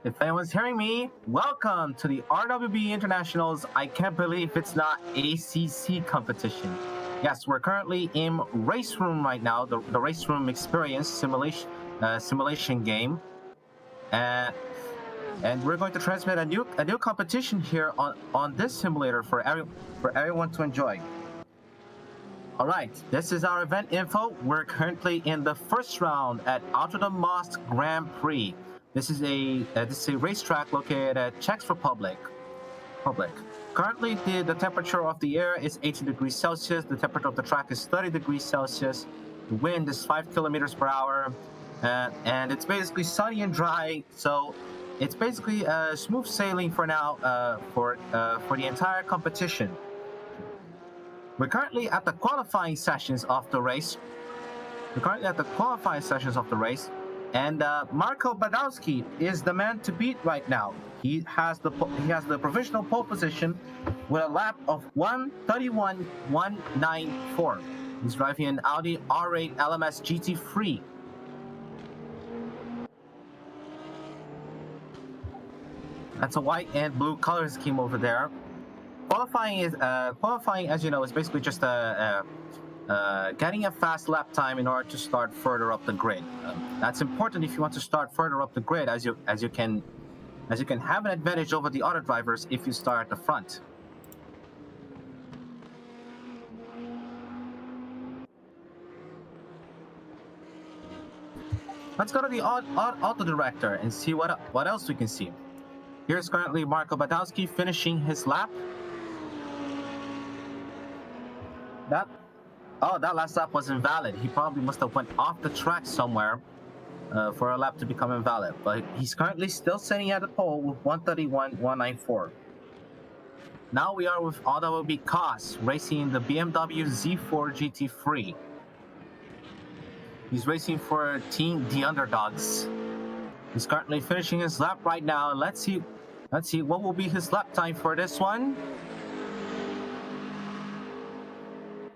If anyone's hearing me, welcome to the RWB Internationals. I can't believe it's not ACC competition. Yes, we're currently in RaceRoom right now, the RaceRoom experience simulation game. And we're going to transmit a new competition here on this simulator for everyone to enjoy. All right, this is our event info. We're currently in the first round at RWB Grand Prix. This is a racetrack located at Czech Republic. Currently, the temperature of the air is 18 degrees Celsius. The temperature of the track is 30 degrees Celsius. The wind is 5 kilometers per hour, and it's basically sunny and dry. So it's basically smooth sailing for now for the entire competition. We're currently at the qualifying sessions of the race. And Marco Badowski is the man to beat right now. He has the provisional pole position with a lap of 1:31.194. He's driving an Audi R8 LMS GT Free. That's a white and blue color scheme over there. Qualifying, as you know, is basically just getting a fast lap time in order to start further up the grid. That's important if you want to start further up the grid, as you can have an advantage over the other drivers if you start at the front. Let's go to the auto director and see what else we can see. Here's currently Marco Badowski finishing his lap. That last lap was invalid. He probably must have went off the track somewhere for a lap to become invalid. But he's currently still sitting at the pole with 1:31.194. Now we are with RWB Kos racing the BMW Z4 GT Free. He's racing for Team The Underdogs. He's currently finishing his lap right now. Let's see what will be his lap time for this one.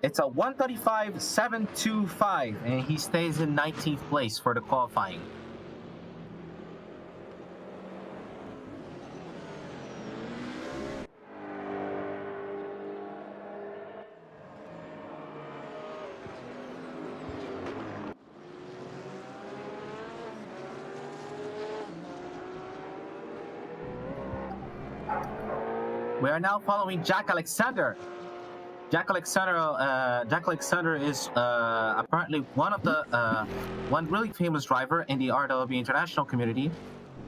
It's a 1:35.725, and he stays in 19th place for the qualifying. We are now following Jack Alexander. Jack Alexander is apparently one really famous driver in the RWB international community.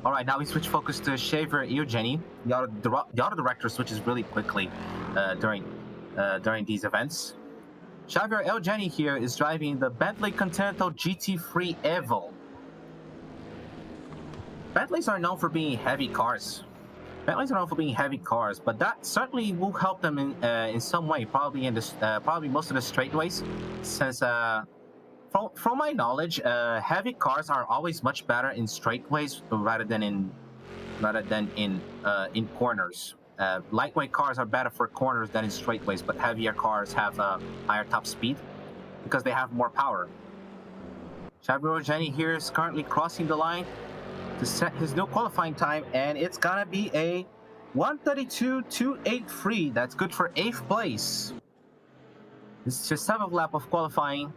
All right, now we switch focus to Xavier Eugeni. The auto director switches really quickly during these events. Xavier Eugeni here is driving the Bentley Continental GT Free Evo. Bentleys are known for being heavy cars. But that certainly will help them in some way, probably most of the straightaways, since from my knowledge, heavy cars are always much better in straightaways rather than in corners. Lightweight cars are better for corners than in straightaways, but heavier cars have a higher top speed because they have more power. Xavier Eugeni here is currently crossing the line to set his new qualifying time, and it's gonna be a 1:32.283. That's good for 8th place. This is his 7th lap of qualifying.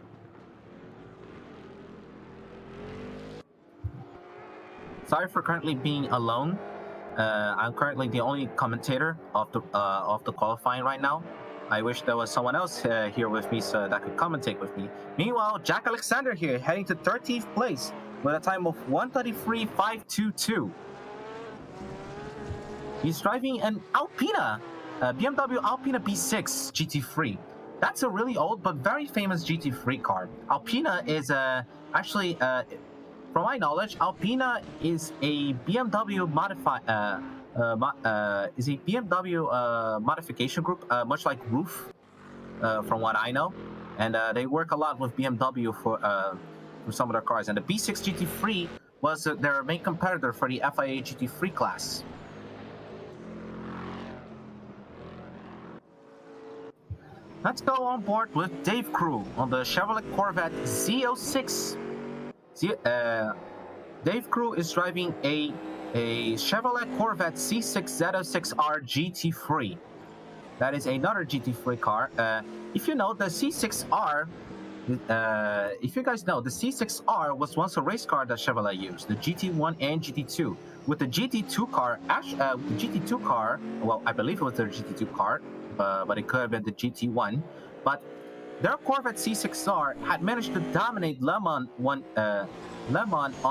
Sorry for currently being alone. I'm currently the only commentator of the qualifying right now. I wish there was someone else here with me so that could commentate with me. Meanwhile, Jack Alexander here heading to 13th place with a time of 1:33.522. He's driving an Alpina, BMW Alpina B6 GT3. That's a really old but very famous GT3 car. Alpina is actually, from my knowledge, Alpina is a BMW modification group, much like Roof, from what I know, and they work a lot with BMW for some of their cars. And the B6 GT3 was their main competitor for the FIA GT3 class. Let's go on board with Dave Crew on the Chevrolet Corvette Z06. Dave Crew is driving a a Chevrolet Corvette C6Z06R GT3. That is another GT3 car. If you know, the C6R, if you guys know, the C6R was once a race car that Chevrolet used, the GT1 and GT2. With the GT2 car, well, I believe it was their GT2 car, but it could have been the GT1. But their Corvette C6R had managed to dominate Le Mans on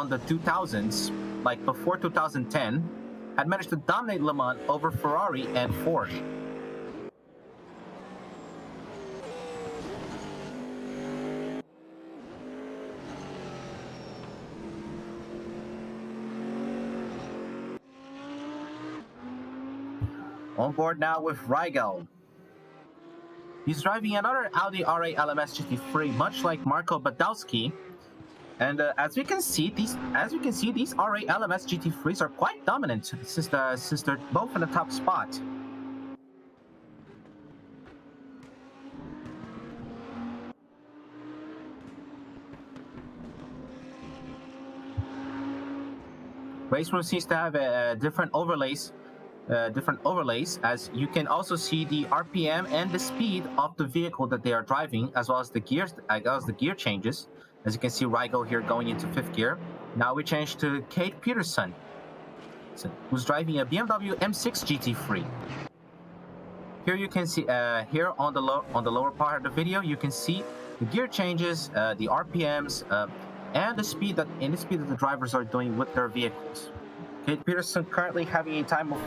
the 2000s, like before 2010, had managed to dominate Le Mans over Ferrari and Ford. On board now with Rigel. He's driving another Audi RA LMS GT3, much like Marco Badowski. And as we can see, these RA LMS GT3s are quite dominant since they're both in the top spot. RaceRoom seems to have different overlays, as you can also see the RPM and the speed of the vehicle that they are driving, as well as the gear changes. As you can see, Rigel here going into 5th gear. Now we change to Kate Peterson, who's driving a BMW M6 GT3. Here you can see, here on the lower part of the video, you can see the gear changes, the RPMs, and the speed that the drivers are doing with their vehicles. Kate Peterson currently having a time of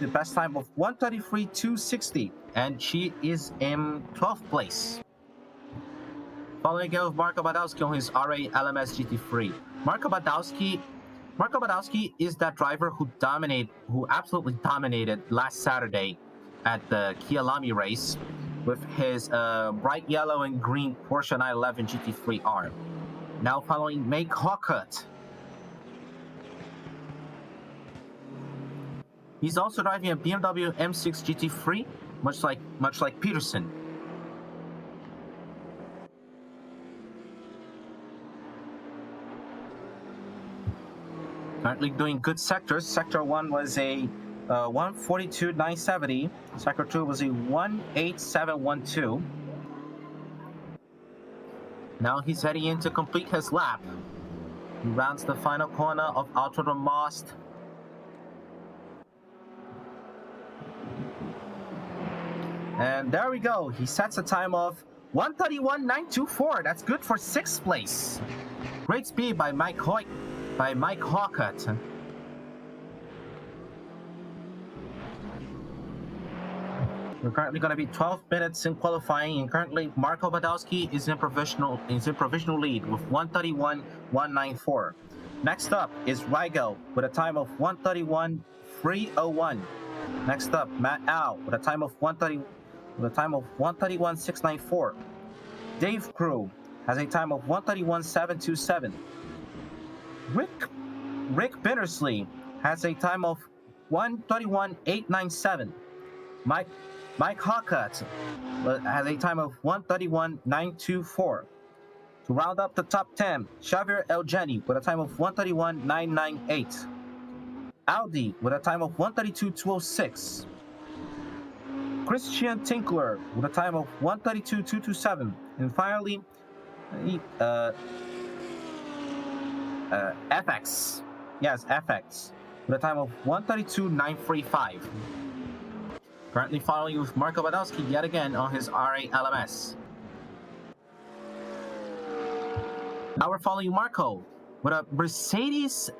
the best time of 1:33.260, and she is in 12th place. Following again with Marco Badowski on his RA LMS GT3. Marco Badowski is that driver who absolutely dominated last Saturday at the Kyalami race with his bright yellow and green Porsche 911 GT3R. Now following Mike Hawkett. He's also driving a BMW M6 GT3, much like Peterson. Currently doing good sectors. Sector 1 was a 142.970. Sector 2 was a 187.12. Now he's heading in to complete his lap. He rounds the final corner of Alto de Most. And there we go. He sets a time of 1:31.924. That's good for 6th place. Great speed by Mike Hawkett. We're currently going to be 12 minutes in qualifying, and currently Marco Badowski is in provisional lead with 1:31.194. Next up is Rigel with a time of 1:31.301. Next up, Matt Au with a time of 1:31.694. Dave Crew has a time of 1:31.727. Rick Bittersley has a time of 1:31.897. Mike Hawkett has a time of 1:31.924. To round up the top 10, Xavier Elgeni with a time of 1:31.998. Audi with a time of 1:32.206. Christian Tinkler with a time of 1:32.227. And finally, FX. Yes, FX with a time of 1:32.935. Currently following with Marco Badowski yet again on his RA LMS. Now we're following Marco with a Mercedes.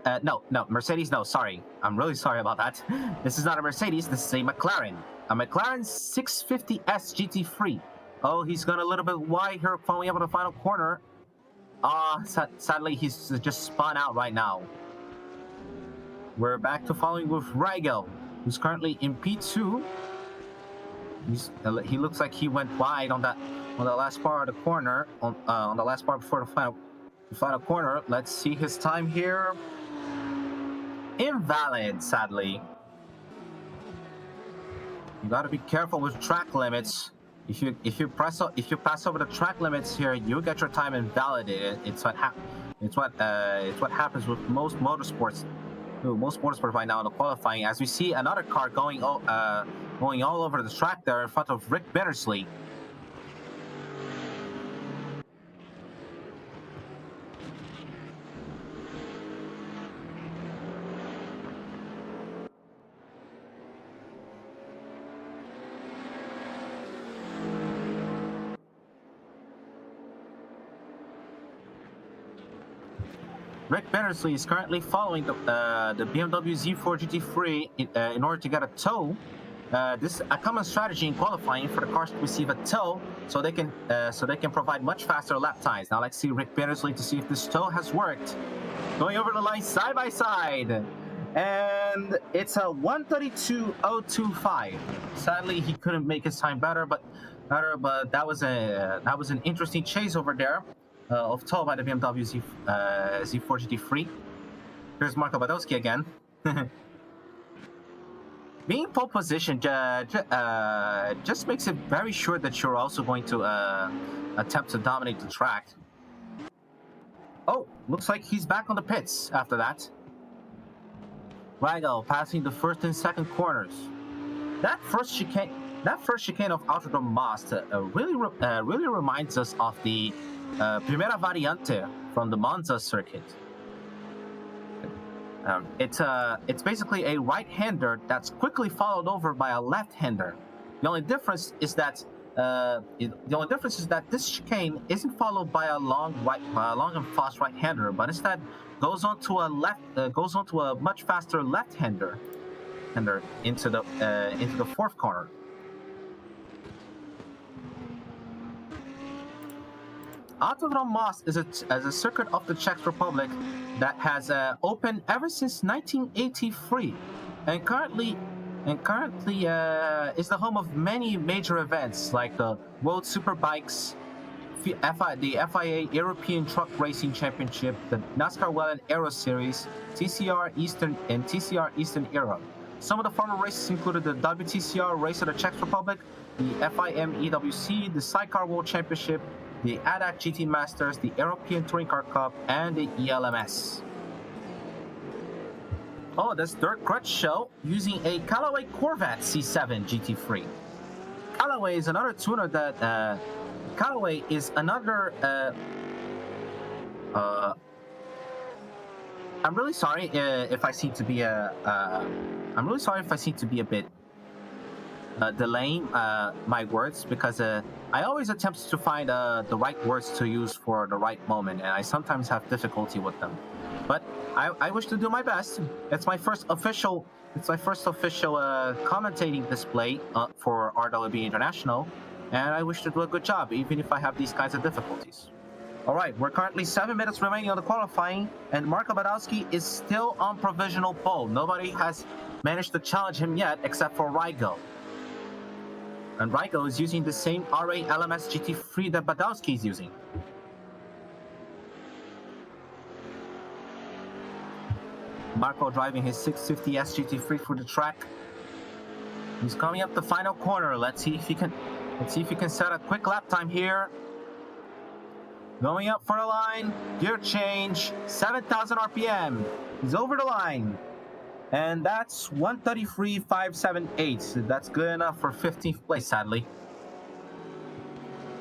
Sorry. I'm really sorry about that. This is not a Mercedes. This is a McLaren. A McLaren 650S GT3. Oh, he's gone a little bit wide here, following up on the final corner. Sadly, he's just spun out right now. We're back to following with Rigel, who's currently in P2. He looks like he went wide on the last part of the corner, on the last part before the final corner. Let's see his time here. Invalid, sadly. You gotta be careful with track limits. If you pass over the track limits here, you'll get your time invalidated. It's what happens with most motorsports most motorsport right now in the qualifying, as we see another car going all over the track there in front of Rick Bittersley. Rick Bittersley is currently following the BMW Z4 GT3 in order to get a tow. This is a common strategy in qualifying for the cars to receive a tow, so they can provide much faster lap times. Now let's see Rick Bittersley to see if this tow has worked. Going over the line side by side, and it's a 1:32.025. Sadly, he couldn't make his time better, but that was an interesting chase over there. Of tow by the BMW Z4 GT3. Here's Marco Badowski again. Being pole position just makes it very sure that you're also going to attempt to dominate the track. Oh, looks like he's back on the pits after that. Weigel passing the first and second corners. That first chicane of Autodrome Most really reminds us of the Primera Variante from the Monza circuit. It's basically a right-hander that's quickly followed over by a left-hander. The only difference is that this chicane isn't followed by a long and fast right-hander, but instead goes on to a much faster left-hander into the fourth corner. Autodrome Most is a circuit of the Czech Republic that has opened ever since 1983, and currently is the home of many major events like the World Superbikes, the FIA European Truck Racing Championship, the NASCAR Well & Aero Series, TCR Eastern and TCR Eastern Era. Some of the former races included the WTCR Race of the Czech Republic, the FIM EWC, the Sidecar World Championship, the ADAC GT Masters, the European Touring Car Cup, and the ELMS. Oh, that's Dirk Crutchlow using a Callaway Corvette C7 GT3. Callaway is another tuner that I'm really sorry if I seem to be a bit delaying my words, because I always attempt to find the right words to use for the right moment, and I sometimes have difficulty with them. But I wish to do my best. It's my first official commentating display for RWB International, and I wish to do a good job, even if I have these kinds of difficulties. All right, we're currently 7 minutes remaining on the qualifying, and Marco Badowski is still on provisional pole. Nobody has managed to challenge him yet, except for Rygo. And Rygo is using the same RA LMS GT3 that Badowski is using. Marco driving his 650S GT3 through the track. He's coming up the final corner. Let's see if he can set a quick lap time here. Going up for the line, gear change, 7,000 RPM. He's over the line. And that's 1:33.578. That's good enough for 15th place, sadly.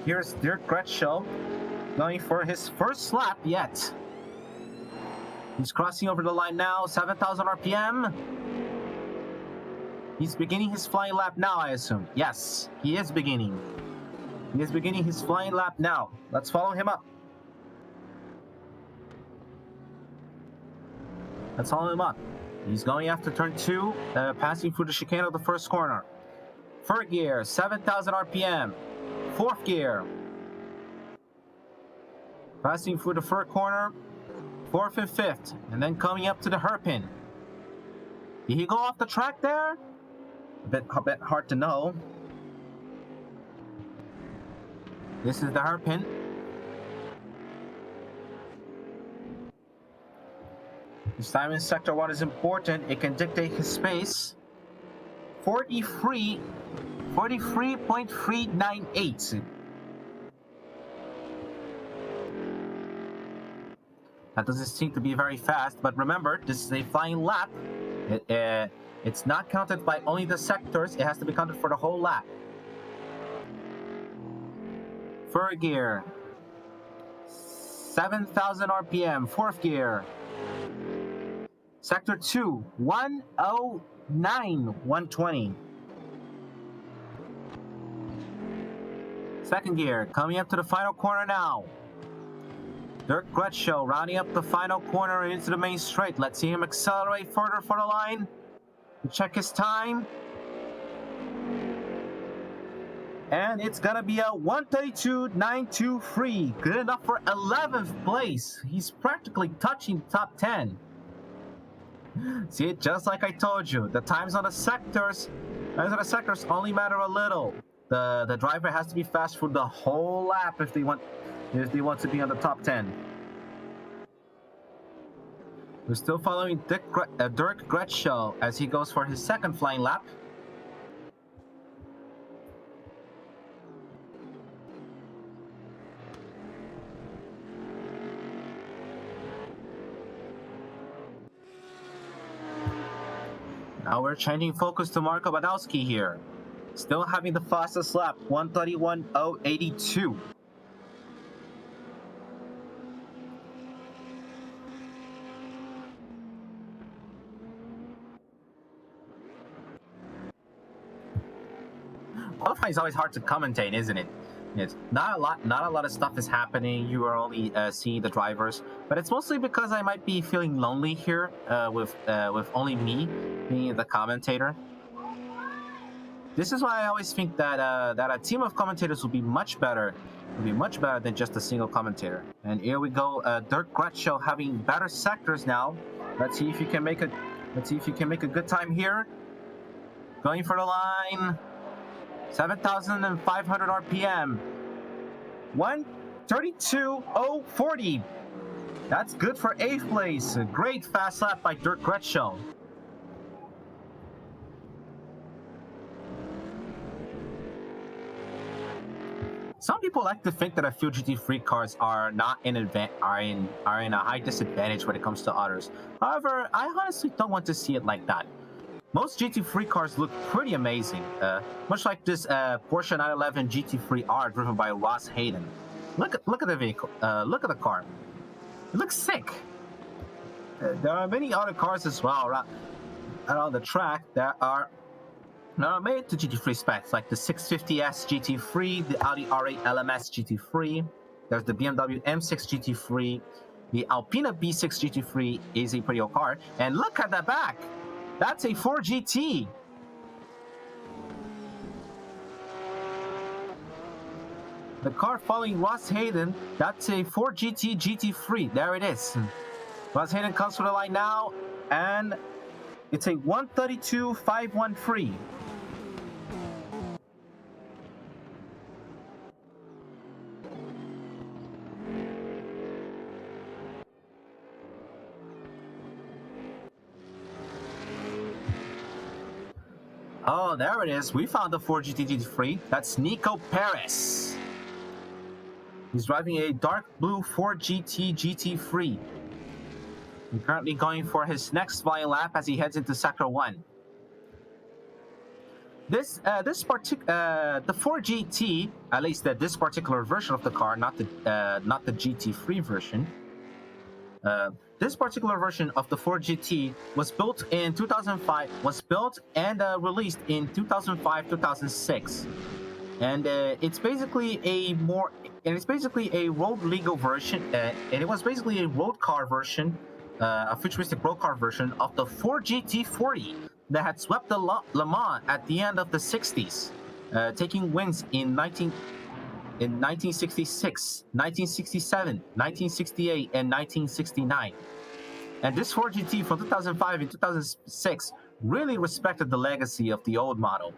Here's Dirk Crutchlow going for his first lap yet. He's crossing over the line now, 7,000 RPM. He's beginning his flying lap now, I assume. Yes, he is beginning. He is beginning his flying lap now. Let's follow him up. Let's follow him up. He's going after turn 2, passing through the chicane of the first corner. Third gear, 7,000 RPM. Fourth gear. Passing through the third corner, fourth and fifth, and then coming up to the hairpin. Did he go off the track there? A bit hard to know. This is the hairpin. This time in Sector 1 is important. It can dictate his pace. 43.398. That doesn't seem to be very fast, but remember, this is a flying lap. It's not counted by only the sectors, it has to be counted for the whole lap. Third gear, 7,000 RPM, fourth gear. Sector 2, 109, 120. Second gear, coming up to the final corner now. Dirk Gretschel rounding up the final corner into the main straight. Let's see him accelerate further for the line. Check his time. And it's gonna be a 132.923. Good enough for 11th place. He's practically touching top 10. See, just like I told you, the times on the sectors only matter a little. The driver has to be fast for the whole lap if they want to be on the top 10. We're still following Dirk Gretschel as he goes for his second flying lap. Now we're changing focus to Marco Badowski here. Still having the fastest lap, 131.082. Qualifying is always hard to commentate, isn't it? It's not a lot of stuff is happening. You are only seeing the drivers, but it's mostly because I might be feeling lonely here with only me being the commentator. This is why I always think that that a team of commentators would be much better. Would be much better than just a single commentator. And here we go, Dirk Gretschel having better sectors now. Let's see if you can make a good time here. Going for the line. 7,500 RPM. 132.040. That's good for 8th place. A great fast lap by Dirk Gretschel. Some people like to think that a few GT3 cars are not in a high disadvantage when it comes to others. However, I honestly don't want to see it like that. Most GT3 cars look pretty amazing, much like this Porsche 911 GT3R driven by Ross Hayden. Look at the vehicle. Look at the car. It looks sick. There are many other cars as well around the track that are made to GT3 specs, like the 650S GT3, the Audi R8 LMS GT3. There's the BMW M6 GT3. The Alpina B6 GT3 is a pretty old car. And look at the back. That's a 4GT. The car following Ross Hayden, that's a 4GT GT3. There it is. Ross Hayden comes to the line now, and it's a 132.513. Oh, there it is. We found the 4GT GT3. That's Nico Perez. He's driving a dark blue 4GT GT3. He's currently going for his next flying lap as he heads into Sector 1. The 4GT, at least this particular version of the car, not the GT3 version. This particular version of the 4GT was built in 2005. Was built and released in 2005-2006, and it's basically a road legal version. And it was basically a road car version, a futuristic road car version of the 4GT40 that had swept the Le Mans at the end of the 60s, taking wins in 1966, 1967, 1968, and 1969. And this 4GT from 2005 and 2006 really respected the legacy of the old model.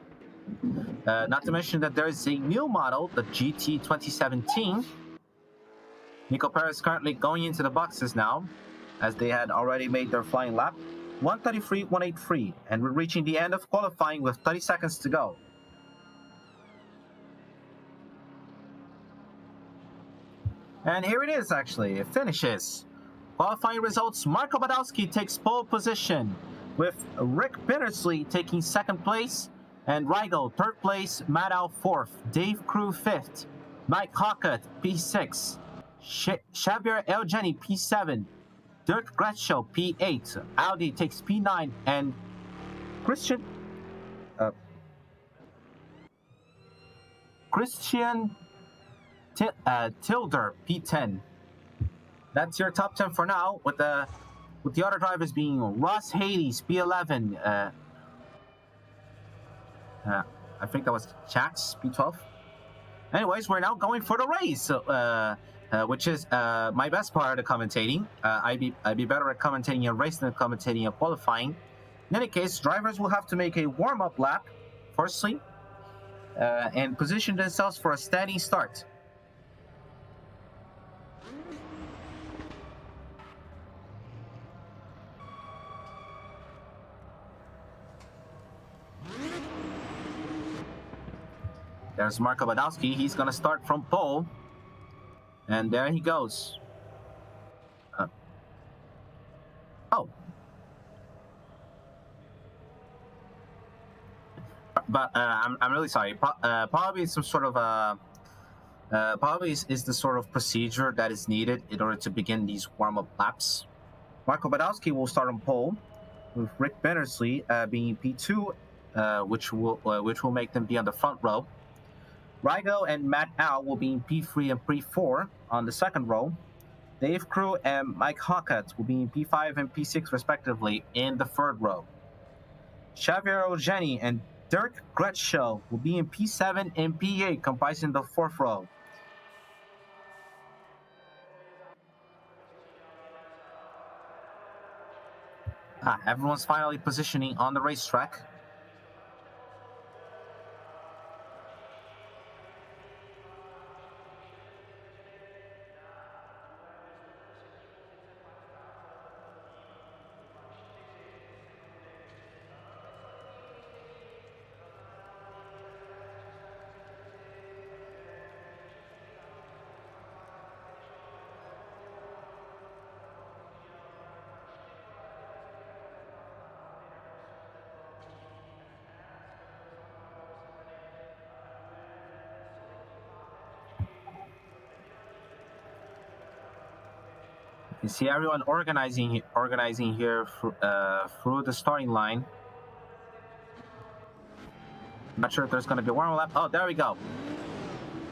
Not to mention that there is a new model, the GT 2017. Nico Perez currently going into the boxes now, as they had already made their flying lap. 133.183, and we're reaching the end of qualifying with 30 seconds to go. And here it is, actually. It finishes. Qualifying results, Marco Badowski takes pole position, with Rick Bittersley taking second place, and Rigel third place, Matt Al fourth, Dave Crew fifth, Mike Hockett P6, Xavier Elgeni P7, Dirk Gretschel P8, Audi takes P9, and Christian Tilder P10. That's your top 10 for now, with the other drivers being Ross Hades P11. I think that was Jax P12. Anyways, we're now going for the race, which is my best part of the commentating. I'd be better at commentating a race than commentating a qualifying. In any case, drivers will have to make a warm-up lap, firstly, and position themselves for a steady start. There's Marco Badowski. He's going to start from pole. And there he goes. But I'm really sorry. Probably some sort of probably is the sort of procedure that is needed in order to begin these warm-up laps. Marco Badowski will start on pole, with Rick Bittersley being P2, which will make them be on the front row. Rigo and Matt Al will be in P3 and P4 on the second row. Dave Crew and Mike Hockett will be in P5 and P6 respectively in the third row. Xavier Ogeni and Dirk Gretschel will be in P7 and P8, comprising the fourth row. Everyone's finally positioning on the racetrack. You see everyone organizing here through the starting line. Not sure if there's going to be a warm lap. Oh, there we go.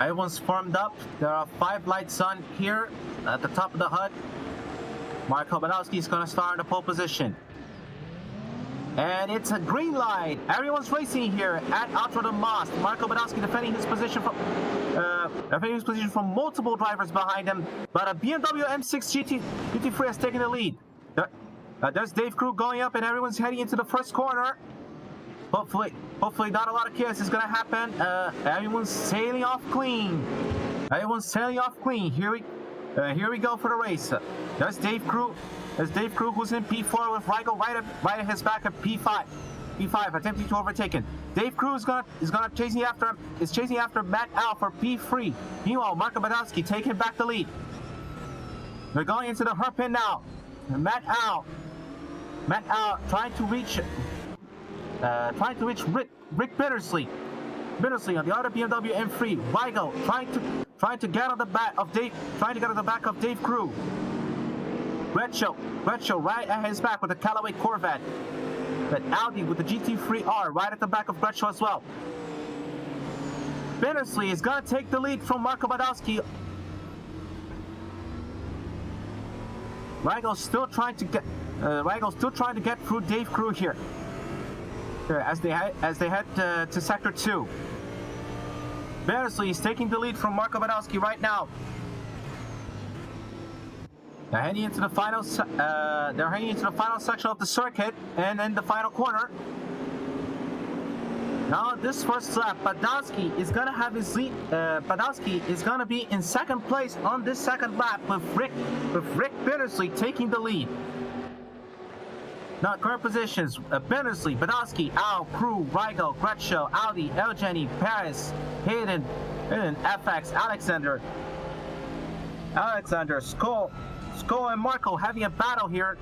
Everyone's formed up. There are 5 lights on here at the top of the HUD. Marco Badowski is going to start in the pole position. And it's a green light. Everyone's racing here at Outro de Most. Marco Badowski defending his position from multiple drivers behind him, but a BMW M6 GT3 has taken the lead. There's Dave Crew going up, and everyone's heading into the first corner. Hopefully not a lot of chaos is gonna happen. Everyone's sailing off clean. Here we go for the race. There's Dave Crew. Who's in P4 with Rigo right at his back at P5. P5 attempting to overtake him. Dave Crew is gonna chasing after him. Is chasing after Matt Al for P3. Meanwhile, Marco Badowski taking back the lead. They're going into the hairpin now. And Matt Al trying to reach Rick Bittersley. Bittersley on the other BMW M3. Rigo trying to get on the back of Dave Crew. Gretschel right at his back with the Callaway Corvette. But Audi with the GT3R right at the back of Gretschel as well. Bittersley is gonna take the lead from Marco Badowski. Rigo's still trying to get through Dave Crew here. As they head to Sector 2. Bittersley is taking the lead from Marco Badowski right now. They're heading into the final section of the circuit, and then the final corner. Now, this first lap, Badowski is gonna have his lead. Badowski is gonna be in second place on this second lap, with Rick Bittersley taking the lead. Now, current positions: Bittersley, Badowski, Al, Crew, Rigo, Gretschel, Audi, Elgeni, Paris, Hayden, FX, Alexander, Bosco and Marco having a battle here.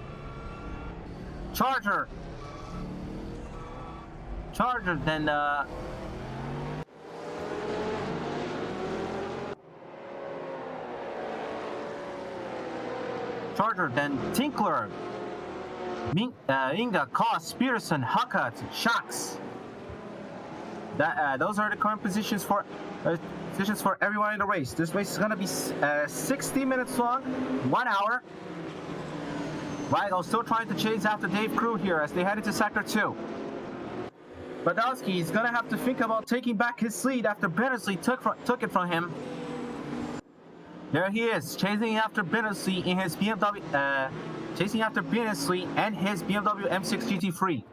Charger, then Tinkler, Inga, Koss, Peterson, Huckett, Shocks. Those are the current positions for everyone in the race. This race is gonna be 60 minutes long, 1 hour. Weigel still trying to chase after Dave Crew here as they head into Sector 2. Badowski is gonna have to think about taking back his lead after Bennersley took it from him. There he is, chasing after Bennersley in his BMW, chasing after Bennersley and his BMW M6 GT3.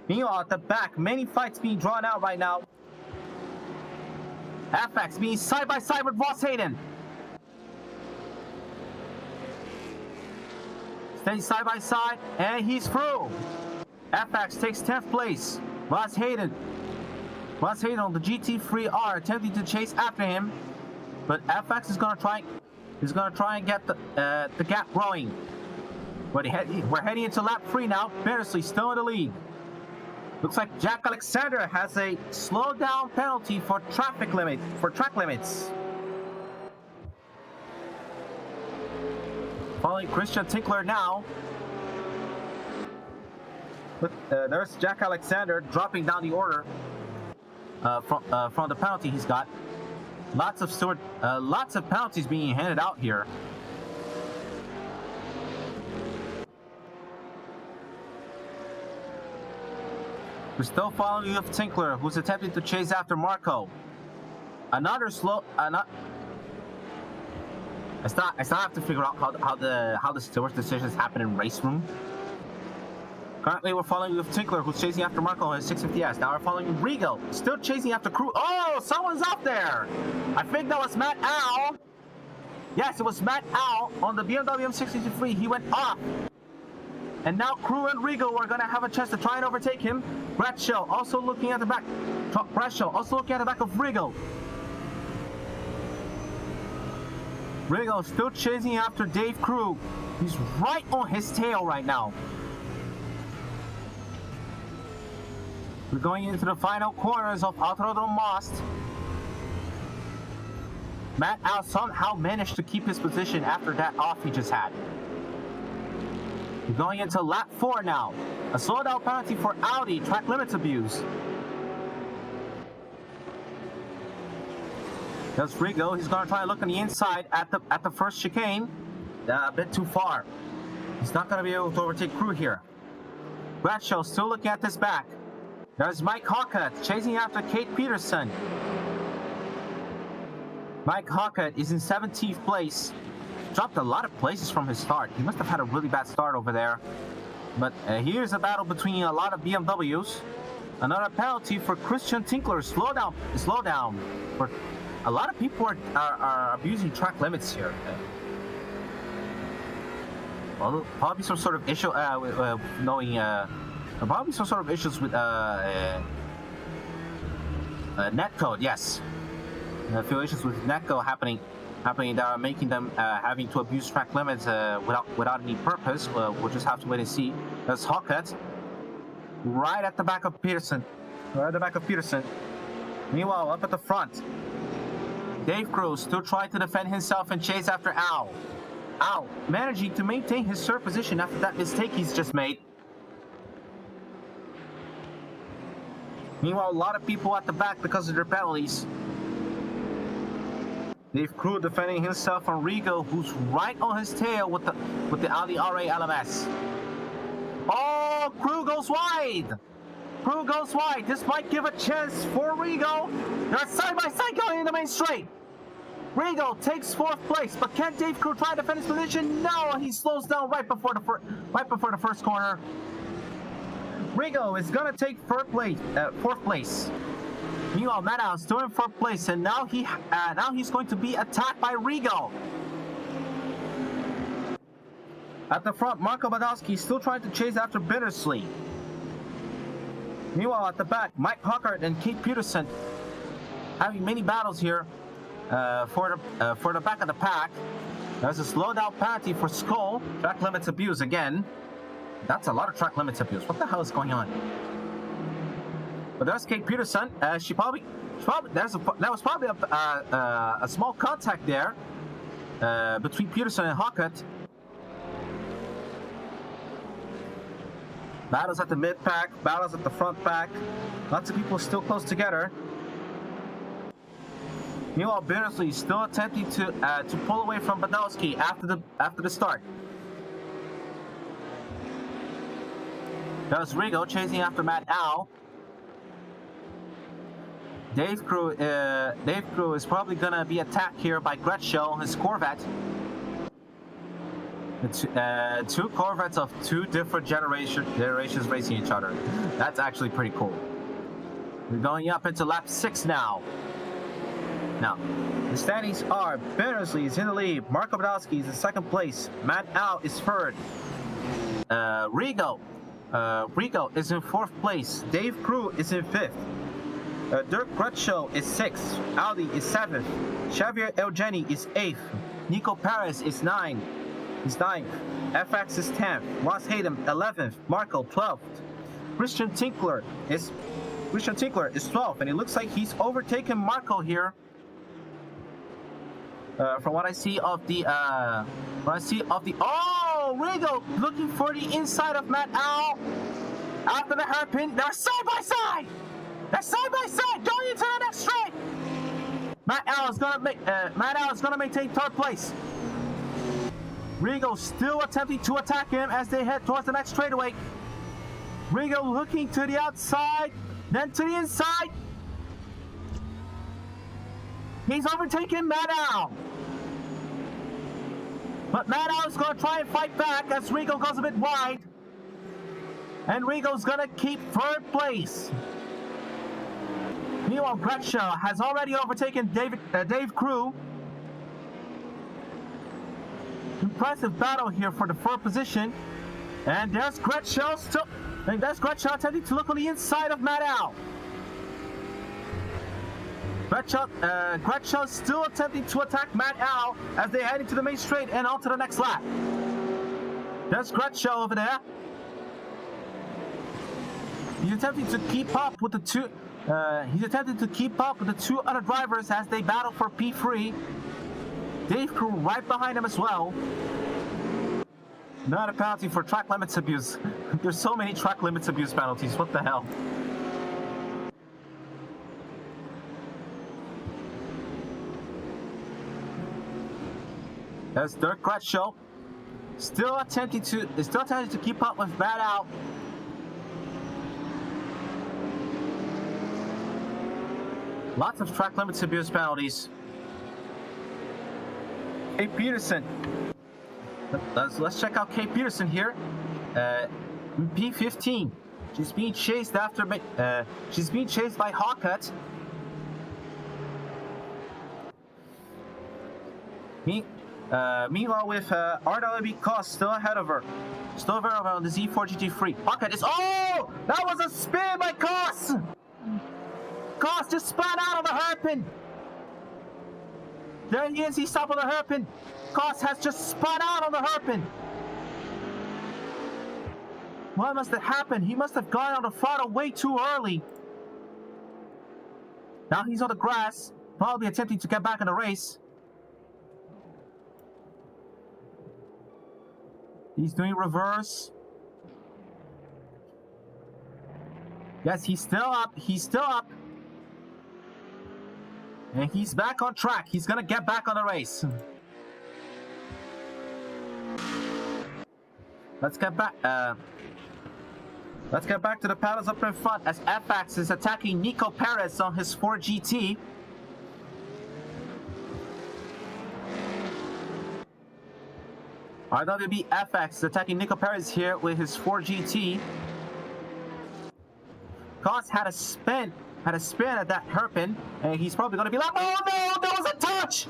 Meanwhile, at the back, many fights being drawn out right now. FX being side by side with Ross Hayden. Staying side by side, and he's through. FX takes 10th place. Ross Hayden on the GT3R attempting to chase after him, but FX is gonna try and get the gap growing. We're heading into lap 3 now. Bennersley still in the lead. Looks like Jack Alexander has a slow down penalty for track limits. Following Christian Tinkler now. There's Jack Alexander dropping down the order from the penalty he's got. Lots of penalties being handed out here. We're still following with Tinkler, who's attempting to chase after Marco. I still have to figure out how the stewards' decisions happen in RaceRoom. Currently, we're following with Tinkler, who's chasing after Marco on his 650S. Now we're following Rigo, still chasing after Crew. Oh, someone's up there! I think that was Matt Al. Yes, it was Matt Al on the BMW M663. He went off. And now Crew and Rigo are going to have a chance to try and overtake him. Bradshaw also looking at the back. Bradshaw also looking at the back of Rigo. Rigo still chasing after Dave Crew. He's right on his tail right now. We're going into the final corners of Autodrome Most. Matt Al somehow managed to keep his position after that off he just had. We're going into lap 4 now. A slowdown penalty for Audi, track limits abuse. There's Rigo. He's going to try and look on the inside at the first chicane. A bit too far. He's not going to be able to overtake Crew here. Bradshaw still looking at this back. There's Mike Hockett chasing after Kate Peterson. Mike Hockett is in 17th place. Dropped a lot of places from his start. He must have had a really bad start over there. But here's a battle between a lot of BMWs. Another penalty for Christian Tinkler. Slow down. For a lot of people are abusing track limits here. Well, probably some sort of issue with knowing. Probably some sort of issues with netcode. Yes, a few issues with netcode happening that are making them having to abuse track limits without any purpose. We'll just have to wait and see. There's Hockett right at the back of Peterson. Meanwhile, up at the front, Dave Crew still trying to defend himself and chase after Al. Al managing to maintain his third position after that mistake he's just made. Meanwhile, a lot of people at the back because of their penalties. Dave Crew defending himself on Rigo, who's right on his tail with the Audi RA LMS. Oh, Crew goes wide. This might give a chance for Rigo. They're side by side going in the main straight. Rigo takes 4th place, but can Dave Crew try to defend his position? No, he slows down right before the first corner. Rigo is gonna take 4th place. Meanwhile, Matt Al still in 4th place, and now he's going to be attacked by Rigo. At the front, Marco Badowski still trying to chase after Bittersley. Meanwhile, at the back, Mike Hockert and Kate Peterson having many battles here for the back of the pack. There's a slowdown penalty for Skull. Track limits abuse again. That's a lot of track limits abuse. What the hell is going on? But there's Kate Peterson. That was probably a small contact there between Peterson and Hockett. Battles at the mid pack, battles at the front pack. Lots of people still close together. Meanwhile, Bittersley is still attempting to pull away from Badowski after the start. There's Rigo chasing after Matt Al. Dave Crew is probably gonna be attacked here by Gretschel, his Corvette. Two Corvettes of two different generations racing each other. That's actually pretty cool. We're going up into lap 6 now. Now, the standings are: Bittersley is in the lead, Marco Badowski is in second place, Matt Al is third, Rigo is in fourth place, Dave Crew is in fifth, Dirk Gretschel is sixth, Audi is seventh, Xavier Eugeni is eighth, Nico Perez is ninth, FX is 10th, Ross Hayden 11th, Marco 12th, Christian Tinkler is 12th, and it looks like he's overtaken Marco here. From what I see of the Rigo looking for the inside of Matt Al after the hairpin. They're side by side. Going into the next straight. Matt Al is gonna maintain third place. Rigo still attempting to attack him as they head towards the next straightaway. Rigo looking to the outside, then to the inside. He's overtaken Matt Al. But Matt Al is going to try and fight back as Rigo goes a bit wide. And Rigo's going to keep third place. Meanwhile, Gretschel has already overtaken Dave Crew. Impressive battle here for the third position. And there's Gretschel attempting to look on the inside of Matt Al. Gretschel still attempting to attack Matt Al as they head into the main straight and on to the next lap. There's Gretschel over there. He's attempting to keep up with the two. Other drivers as they battle for P3. Dave Crew right behind him as well. Not a penalty for track limits abuse. There's so many track limits abuse penalties. What the hell? That's Dirk Gretschel still attempting to keep up with Matt Al. Lots of track limits abuse penalties. Kate Peterson. Let's check out Kate Peterson here. P15. She's being chased by Hockett. Meanwhile, with RWB Cost still ahead of her. Still over on the Z4 GT3. Hockett is... Oh! That was a spin by Cost! Cost just spun out on the hairpin. There he is. He stopped on the hairpin. Cost has just spun out on the hairpin. What must have happened? He must have gone on the throttle way too early. Now he's on the grass, probably attempting to get back in the race. He's doing reverse. Yes, he's still up. And he's back on track. He's gonna get back on the race. Let's get back to the paddles up in front as FX is attacking Nico Perez on his 4GT. RWB FX is attacking Nico Perez here with his 4GT. Cost had a spin at that hairpin, and he's probably going to be like, oh no, there was a touch!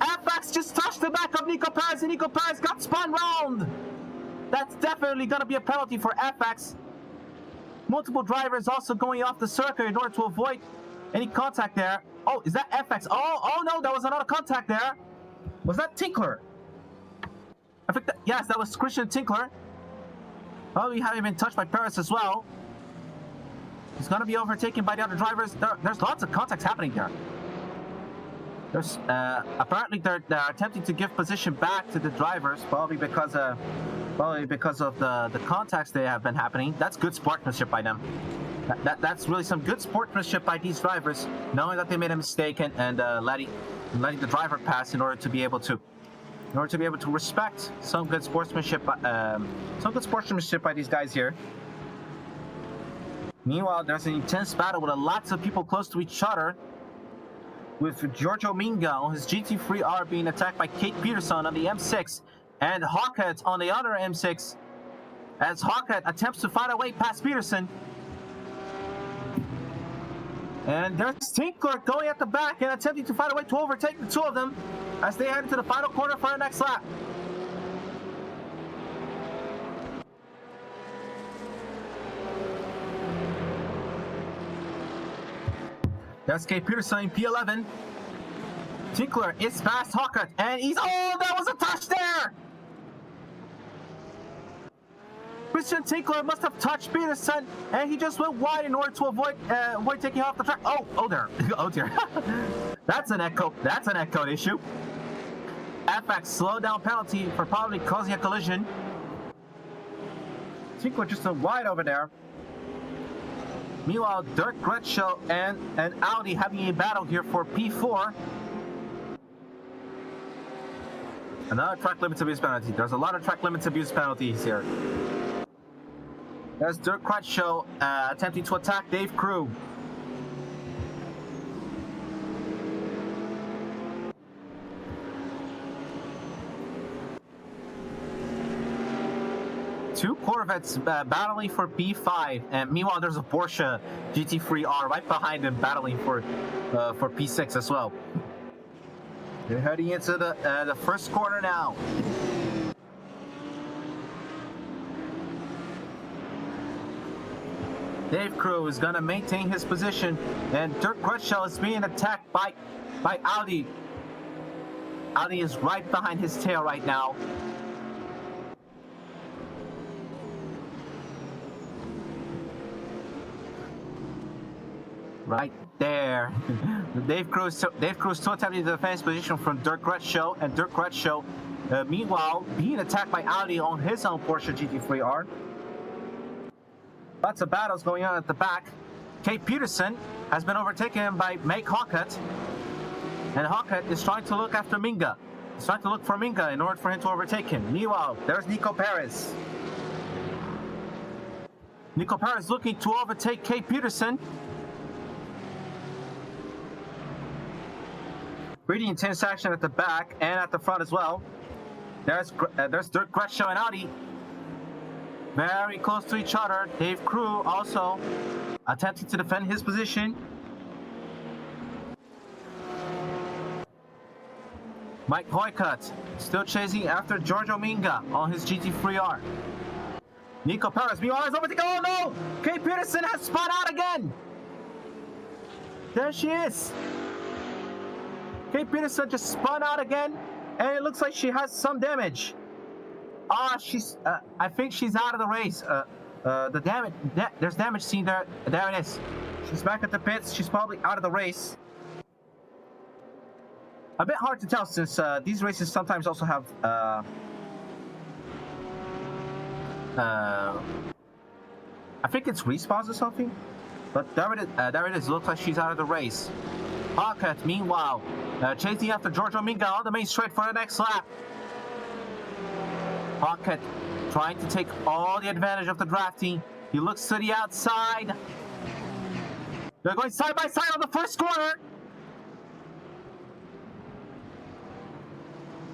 FX just touched the back of Nico Perez, and Nico Perez got spun round! That's definitely going to be a penalty for FX. Multiple drivers also going off the circuit in order to avoid any contact there. Oh, is that FX? Oh no, there was another contact there. Was that Tinkler? I think that, yes, that was Christian Tinkler. Oh, we haven't been touched by Paris as well. He's gonna be overtaken by the other drivers. There's lots of contacts happening there. There's apparently they're attempting to give position back to the drivers, probably because of the contacts they have been happening. That's good sportsmanship by them. That's really some good sportsmanship by these drivers, knowing that they made a mistake and letting the driver pass in order to be able to respect some good sportsmanship by these guys here. Meanwhile, there's an intense battle with lots of people close to each other, with Giorgio Minga on his GT3R being attacked by Kate Peterson on the M6, and Hawkhead on the other M6, as Hawkhead attempts to find a way past Peterson. And there's Tinkler going at the back and attempting to find a way to overtake the two of them as they head into the final corner for the next lap. There's Kate Peterson in P11. Tinkler is past Hawkhead, and he's... Oh, that was a touch there! Christian Tinkler must have touched Peterson, and he just went wide in order to avoid taking off the track. Oh there. Oh dear. That's an echo issue. FX slowdown penalty for probably causing a collision. Tinkler just went wide over there. Meanwhile, Dirk Gretschel and Audi having a battle here for P4. Another track limits abuse penalty. There's a lot of track limits abuse penalties here. There's Dirk Gretschel attempting to attack Dave Crew. Two Corvettes battling for P5, and meanwhile there's a Porsche GT3R right behind them battling for P6 as well. They're heading into the first corner now. Dave Crew is going to maintain his position, and Dirk Gretschel is being attacked by Audi. Audi is right behind his tail right now. Right there. Dave Crew is still attempting to defend his position from Dirk Gretschel, and Dirk Gretschel, meanwhile, being attacked by Audi on his own Porsche GT3R. Lots of battles going on at the back. Kate Peterson has been overtaken by Meg Hawkett, and Hawkett is trying to look after Minga. He's trying to look for Minga in order for him to overtake him. Meanwhile, there's Nico Perez. Nico Perez looking to overtake Kate Peterson. Pretty intense action at the back and at the front as well. There's Dirk Gretschel and Audi. Very close to each other. Dave Crew also attempting to defend his position. Mike Hoycutt still chasing after Giorgio Minga on his GT3R. Nico Perez, meanwhile, is overtaken. Oh no! Kate Peterson has spun out again! There she is! Kate Peterson just spun out again, and it looks like she has some damage. I think she's out of the race. The damage, there's damage seen there. There it is. She's back at the pits. She's probably out of the race. A bit hard to tell since these races sometimes also have I think it's respawns or something. But there it is. There it is. Looks like she's out of the race. Hawkett, meanwhile, chasing after Giorgio Minga on the main straight for the next lap. Hawkett trying to take all the advantage of the drafting. He looks to the outside. They're going side by side on the first corner.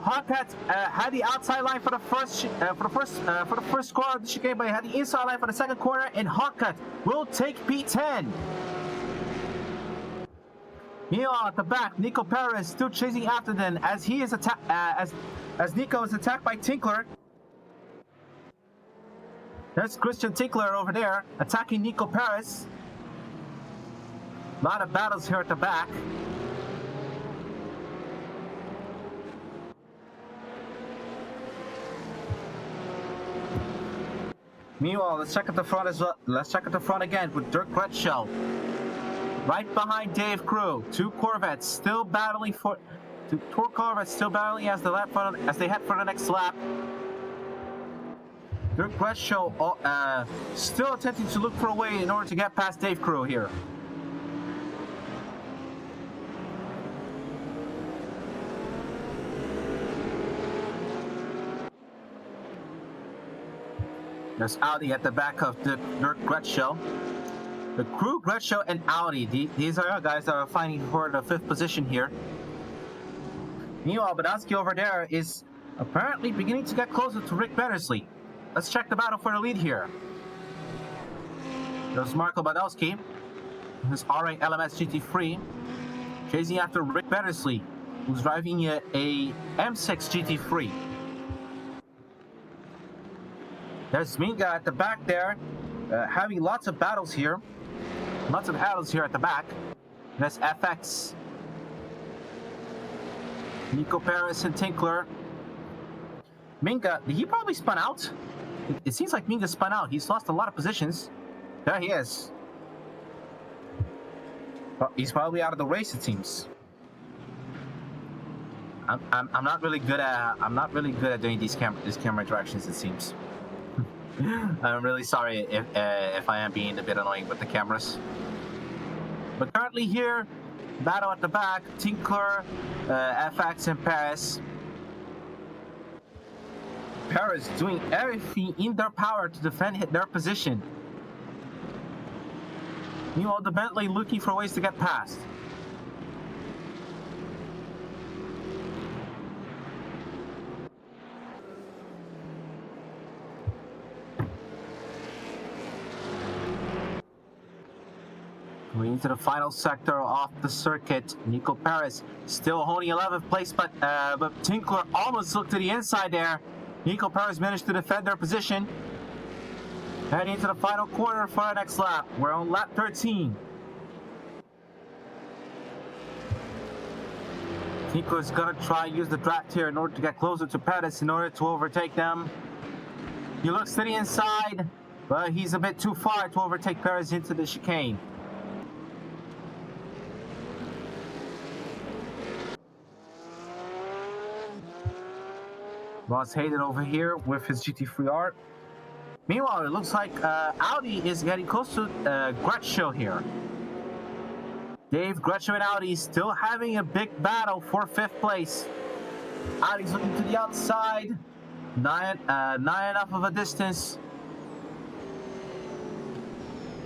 Hawkett had the outside line for the first corner of the chicane, but he had the inside line for the second corner, and Hawkett will take P10. Meanwhile, at the back, Nico Perez still chasing after them as he is as Nico is attacked by Tinkler. There's Christian Tinkler over there attacking Nico Perez. A lot of battles here at the back. Meanwhile, let's check at the front as well. Let's check at the front again with Dirk Gretschel. Right behind Dave Crew. Two Corvettes still battling for... Two Corvettes still battling as they head for the next lap. Dirk Gretschel still attempting to look for a way in order to get past Dave Crew here. There's Audi at the back of Dirk Gretschel. The Crew, Gretschel, and Audi. These are guys that are fighting for the 5th position here. Meanwhile, Badowski over there is apparently beginning to get closer to Rick Bettersley. Let's check the battle for the lead here. There's Marco Badowski, his RA LMS GT3, chasing after Rick Bettersley, who's driving a M6 GT3. There's Minga at the back there, having lots of battles here. Lots of battles here at the back. There's FX. Nico Paris and Tinkler. Minga, he probably spun out. It seems like Minga spun out. He's lost a lot of positions. There he is. He's probably out of the race, it seems. I'm not really good at doing these camera interactions, it seems. I'm really sorry if I am being a bit annoying with the cameras. But currently here, battle at the back, Tinkler, FX, and Paris. Paris doing everything in their power to defend their position. Meanwhile, the Bentley looking for ways to get past. Going into the final sector off the circuit, Nico Paris still holding 11th place, but Tinkler almost looked to the inside there. Nico Paris managed to defend their position. Heading into the final corner for our next lap. We're on lap 13. Tinkler's gonna try and use the draft here in order to get closer to Pettis in order to overtake them. He looks to the inside, but he's a bit too far to overtake Paris into the chicane. Ross Hayden over here with his GT3R. Meanwhile, it looks like Audi is getting close to Gretschel here. Dave, Gretschel, and Audi still having a big battle for 5th place. Audi's looking to the outside. Not enough of a distance.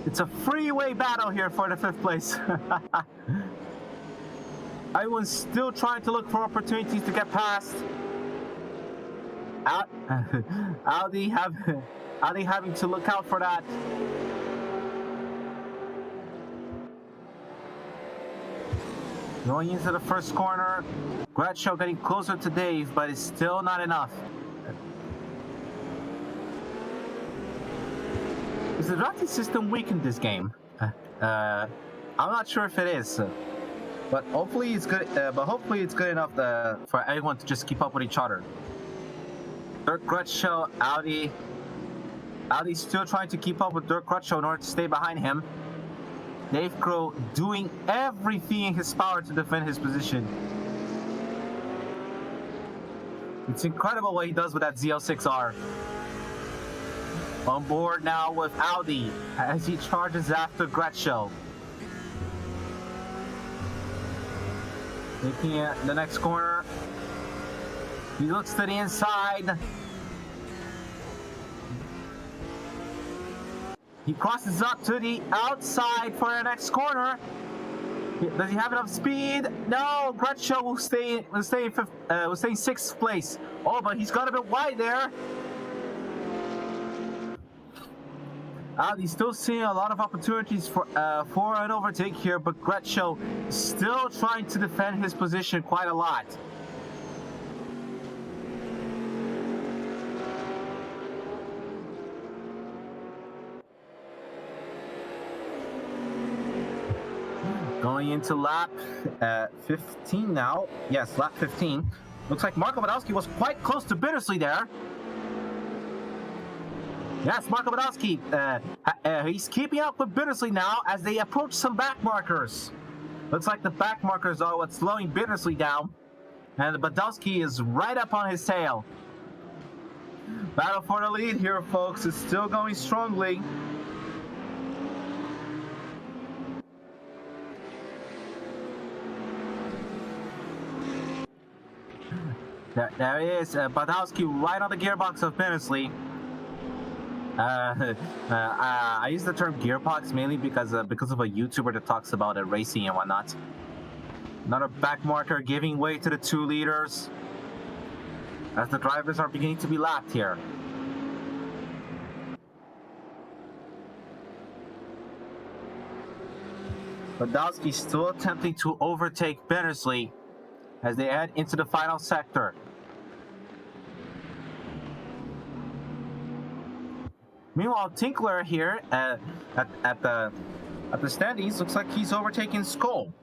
It's a freeway battle here for the 5th place. Everyone's still trying to look for opportunities to get past. Audi having to look out for that. Going into the first corner, Gretschel getting closer to Dave, but it's still not enough. Is the drafting system weak in this game? I'm not sure if it is, but hopefully it's good. Hopefully it's good enough for everyone to just keep up with each other. Dirk Gretschel, Audi's still trying to keep up with Dirk Gretschel in order to stay behind him. Dave Crow doing everything in his power to defend his position. It's incredible what he does with that ZL6R. On board now with Audi as he charges after Gretschel. Making it the next corner. He looks to the inside. He crosses up to the outside for the next corner. Does he have enough speed? No, Gretschel will stay in 6th place. Oh, but he's got a bit wide there. He's still seeing a lot of opportunities for an overtake here, but Gretschel still trying to defend his position quite a lot. Going into lap 15 now. Yes, lap 15. Looks like Marco Badowski was quite close to Bittersley there. Yes, Marco Badowski, he's keeping up with Bittersley now as they approach some back markers. Looks like the back markers are what's slowing Bittersley down. And Badowski is right up on his tail. Battle for the lead here, folks, is still going strongly. There he is, Badowski right on the gearbox of Bittersley. I use the term gearbox mainly because of a YouTuber that talks about racing and whatnot. Another back marker giving way to the 2 leaders as the drivers are beginning to be lapped here. Badowski still attempting to overtake Bittersley as they head into the final sector. Meanwhile, Tinkler here at the standings looks like he's overtaking Skull.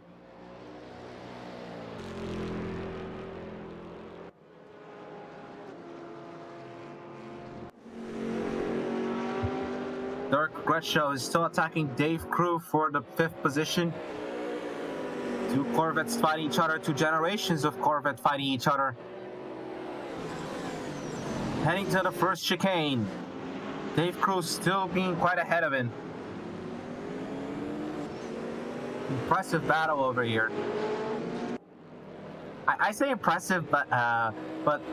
Dirk Gretschel is still attacking Dave Crew for the 5th position. 2 Corvettes fighting each other, 2 generations of Corvette fighting each other. Heading to the first chicane. Dave Crew still being quite ahead of him. Impressive battle over here. I say impressive, but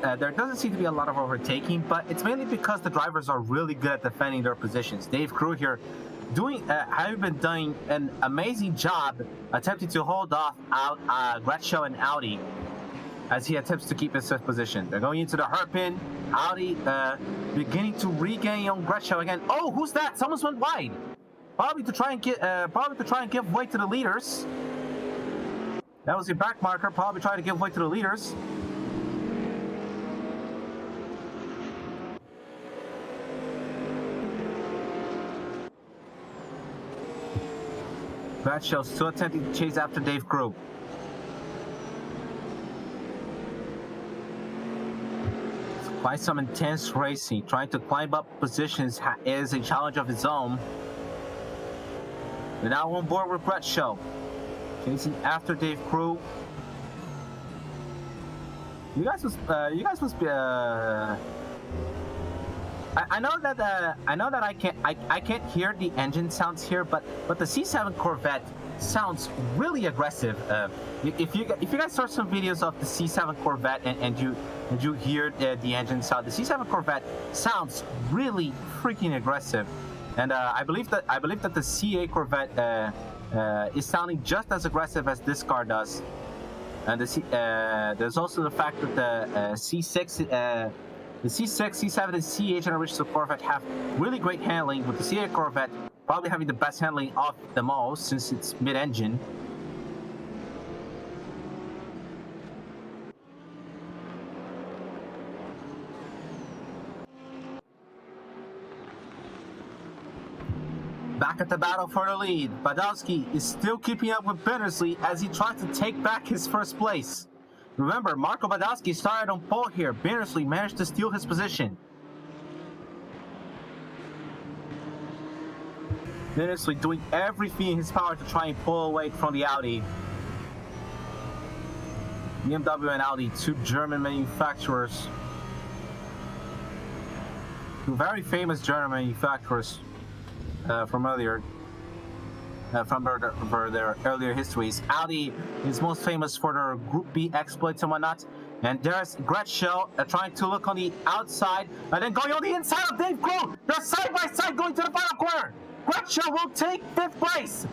there doesn't seem to be a lot of overtaking, but it's mainly because the drivers are really good at defending their positions. Dave Crew here having been doing an amazing job attempting to hold off Gretschel and Audi as he attempts to keep his 5th position. They're going into the hairpin. Audi beginning to regain on Gretschel again. Oh, who's that? Someone's went wide. Probably to try and give way to the leaders. That was your back marker, probably trying to give way to the leaders. Gretschel still attempting to chase after Dave Crew. Quite some intense racing. Trying to climb up positions is a challenge of its own. We're now on board with Gretschel. Chasing after Dave Crew. You guys must be. I know that I can't hear the engine sounds here, but the C7 Corvette sounds really aggressive. If you guys saw some videos of the C7 Corvette and you hear the engine sound, the C7 Corvette sounds really freaking aggressive. And I believe that the C8 Corvette is sounding just as aggressive as this car does. And there's also the fact that the C6, C7, and C8 generations of Corvette have really great handling, with the C8 Corvette probably having the best handling of them all since it's mid-engine. Back at the battle for the lead, Badowski is still keeping up with Bittersley as he tries to take back his 1st place. Remember, Marco Badowski started on pole here. Bittersley managed to steal his position. Bittersley doing everything in his power to try and pull away from the Audi. BMW and Audi, 2 German manufacturers. 2 very famous German manufacturers. From earlier, from their earlier histories. Audi is most famous for their Group B exploits and whatnot. And there's Gretschel trying to look on the outside and then going on the inside of Dave Crew. They're side by side going to the final corner. Gretschel will take 5th place.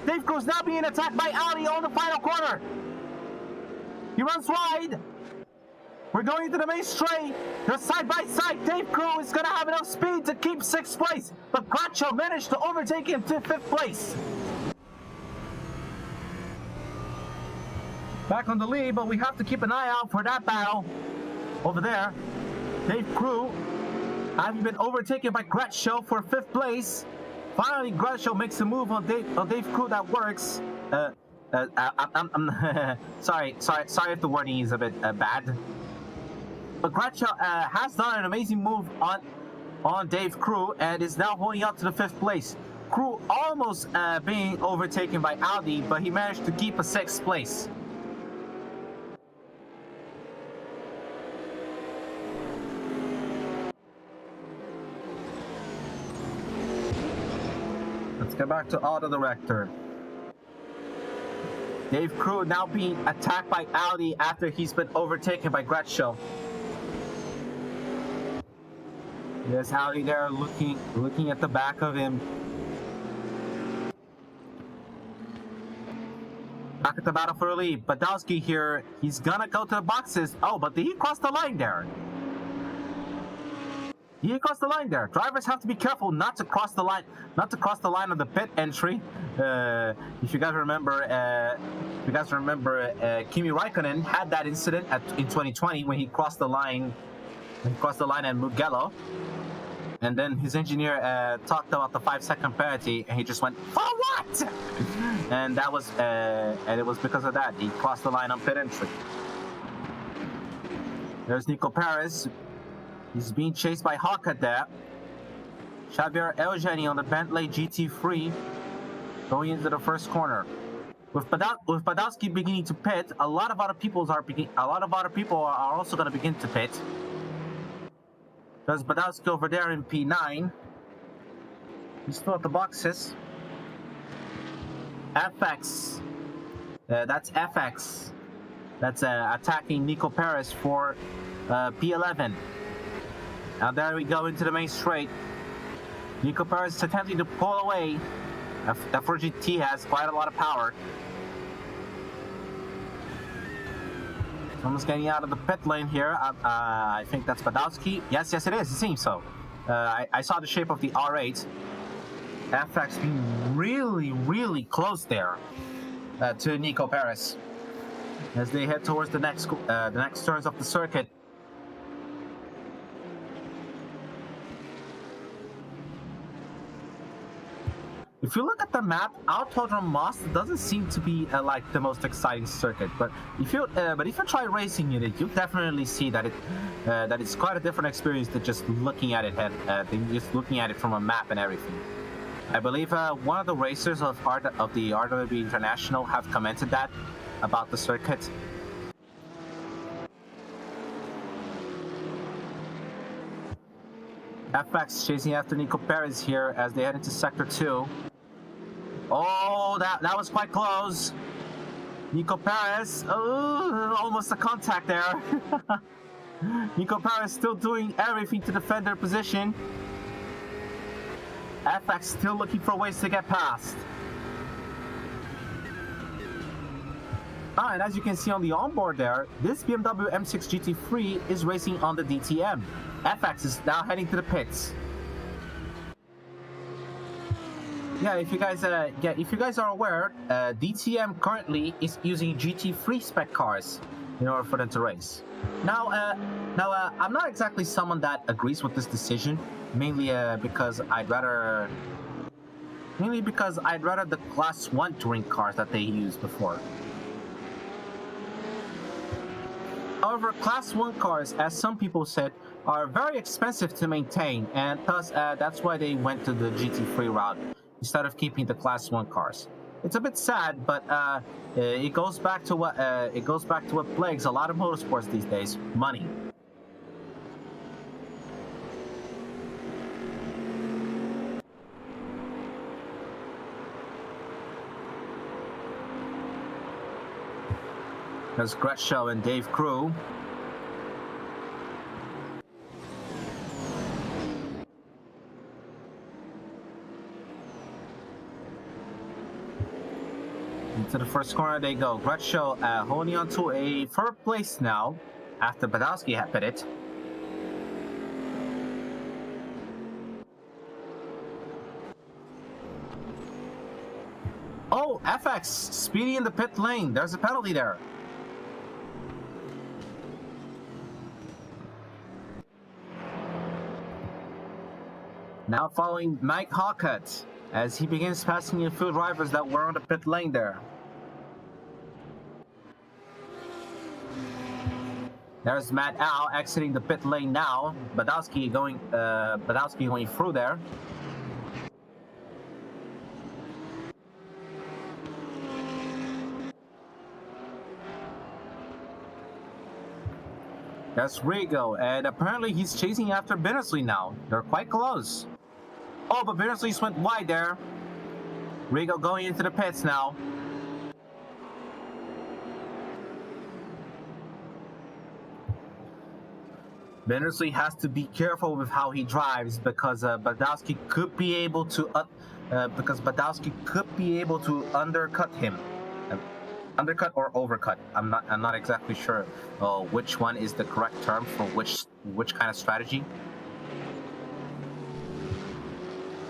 Dave Crew is now being attacked by Audi on the final corner. He runs wide. We're going into the main straight. They're side by side. Dave Crew is going to have enough speed to keep 6th place, but Gretschel managed to overtake him to 5th place. Back on the lead, but we have to keep an eye out for that battle over there. Dave Crew having been overtaken by Gretschel for 5th place. Finally, Gretschel makes a move on Dave Crew that works. I'm sorry if the wording is a bit bad. But Gretschel has done an amazing move on on Dave Crew and is now holding out to the 5th place. Crew almost being overtaken by Audi, but he managed to keep a 6th place. Let's get back to Auto Director. Dave Crew now being attacked by Audi after he's been overtaken by Gretschel. There's Audi there looking at the back of him. Back at the battle for the lead. Badowski here, he's gonna go to the boxes. Oh, but did he cross the line there? He crossed the line there. Drivers have to be careful not to cross the line of the pit entry. If you guys remember, Kimi Räikkönen had that incident in 2020 when he crossed the line. At Mugello, and then his engineer talked about the 5-second penalty, and he just went, "For what?" And that was, and it was because of that he crossed the line on pit entry. There's Nico Perez. He's being chased by Haka there. Xavier Eugeni on the Bentley GT3 going into the first corner. With Badowski beginning to pit, a lot of other people are also going to begin to pit. There's Badowski over there in P9. He's still at the boxes. FX. That's FX. That's attacking Nico Perez for P11. Now there we go into the main straight. Nico Perez is attempting to pull away. That 4GT has quite a lot of power. Someone's getting out of the pit lane here. I think that's Badowski. Yes, it is. It seems so. I saw the shape of the R8. FX being really close there to Nico Perez as they head towards the next turns of the circuit. If you look at the map, Autodrome Most doesn't seem to be like the most exciting circuit. But if you try racing in it, you'll definitely see that it's quite a different experience than just looking at it from a map and everything. I believe one of the racers of the RWB International have commented that about the circuit. FX chasing after Nico Perez here as they head into Sector 2. Oh, that was quite close. Nico Perez, almost a contact there. Nico Perez still doing everything to defend their position. FX still looking for ways to get past. And as you can see on the onboard there, this BMW M6 GT3 is racing on the DTM. FX is now heading to the pits. Yeah, if you guys are aware, DTM currently is using GT3 spec cars in order for them to race. Now, I'm not exactly someone that agrees with this decision, mainly because I'd rather the Class 1 touring cars that they used before. However, Class 1 cars, as some people said, are very expensive to maintain, and thus that's why they went to the GT3 route instead of keeping the Class 1 cars. It's a bit sad, but it goes back to what plagues a lot of motorsports these days: money. There's Gretschel and Dave Crew. Into the first corner they go. Gretschel holding on to a third place now after Badowski had pit it. Oh, FX speeding in the pit lane. There's a penalty there. Now following Mike Hawkett as he begins passing a few drivers that were on the pit lane there. There's Matt Al exiting the pit lane now. Badowski going through there. There's Rigo, and apparently he's chasing after Bittersley now. They're quite close. Oh, but Bittersley went wide there. Rigo going into the pits now. Bittersley has to be careful with how he drives because Badowski could be able to undercut him. Undercut or overcut. I'm not exactly sure which one is the correct term for which kind of strategy.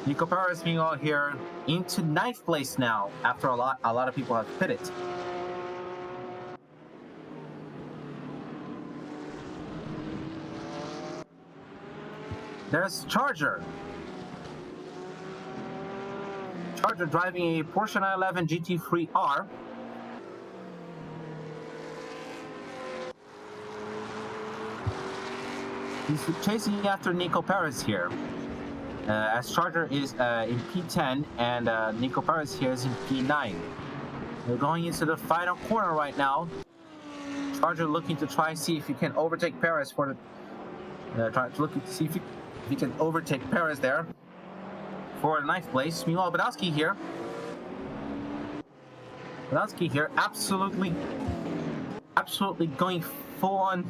Nico Perez meanwhile here into 9th place now after a lot of people have pitted. There's Charger. Charger driving a Porsche 911 GT3R. He's chasing after Nico Perez here. As Charger is in P10 and Nico Perez here is in P9. We're going into the final corner right now. Charger looking to try and see if he can overtake Perez for the trying to look to see if he can overtake Perez there for 9th place. Meanwhile, Badowski here. Absolutely going full on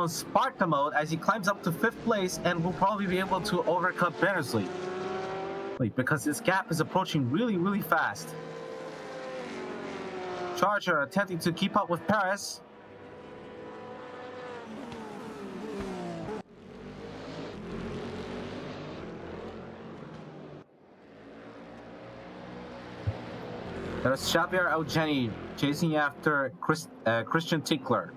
Sparta mode as he climbs up to 5th place and will probably be able to overcut Bittersley. Because this gap is approaching really fast. Charger attempting to keep up with Perez. There's Xavier Eugeni chasing after Christian Tickler.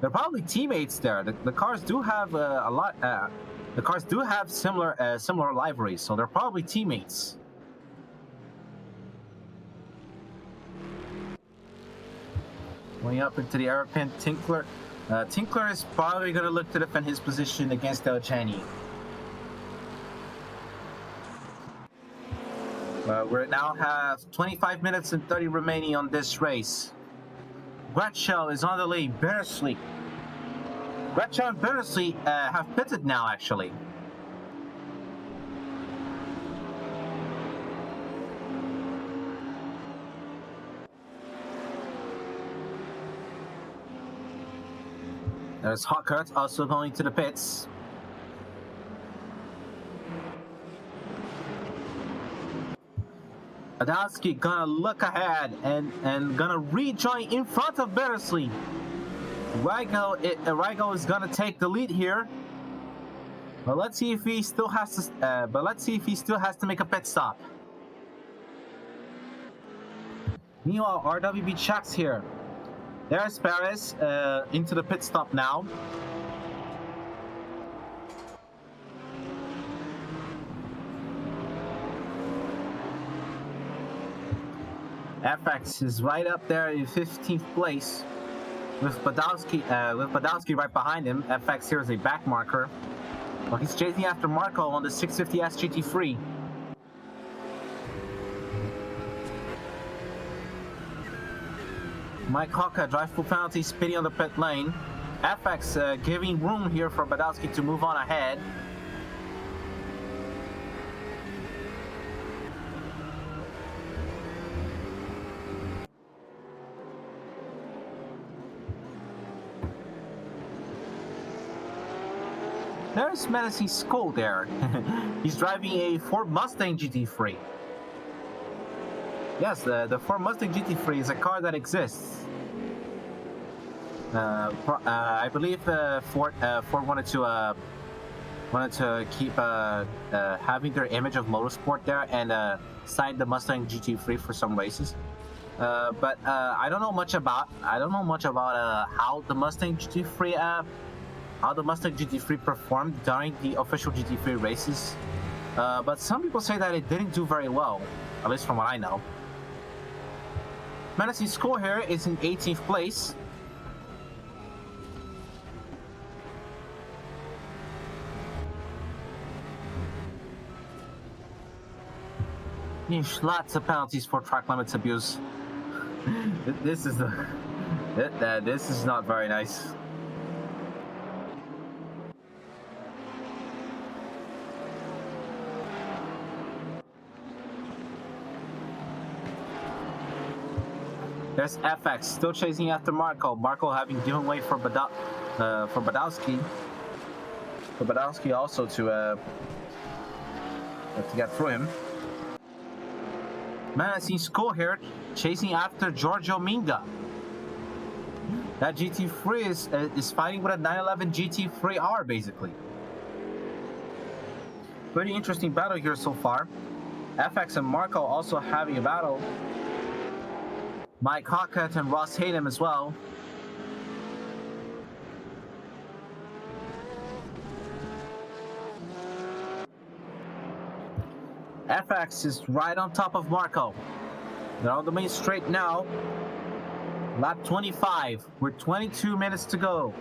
They're probably teammates there. The cars do have the cars do have similar liveries, so they're probably teammates. Going up into the aeropin, Tinkler. Tinkler is probably going to look to defend his position against Eugeni. We now have 25 minutes and 30 remaining on this race. Gratschel is on the lead. Bittersley. Gratschel and Bittersley have pitted now, actually. There's Hawkert also going to the pits. Badowski gonna look ahead and gonna rejoin in front of Bittersley. Rigo is gonna take the lead here. But let's see if he still has to make a pit stop. Meanwhile, RWB checks here. There's Perez into the pit stop now. FX is right up there in 15th place with Badowski right behind him. FX here is a back marker. Well, he's chasing after Marco on the 650S GT3. Mike Hawka drive full penalty, speeding on the pit lane. FX giving room here for Badowski to move on ahead. There's Menacing Skull there. He's driving a Ford Mustang GT3. Yes, the Ford Mustang GT3 is a car that exists. I believe Ford wanted to keep having their image of motorsport there and signed the Mustang GT3 for some races. But I don't know much about how the Mustang GT3 performed during the official GT3 races. But some people say that it didn't do very well, at least from what I know. Menacing Skull here is in 18th place. Yeesh, lots of penalties for track limits abuse. This is this is not very nice. There's FX still chasing after Marco. Marco having given way for Badowski. For Badowski also to get through him. Man, I see Skull here chasing after Giorgio Minga. That GT3 is fighting with a 911 GT3R basically. Pretty interesting battle here so far. FX and Marco also having a battle. Mike Hockett and Ross Hayden as well. FX is right on top of Marco. They're on the main straight now. Lap 25 with 22 minutes to go.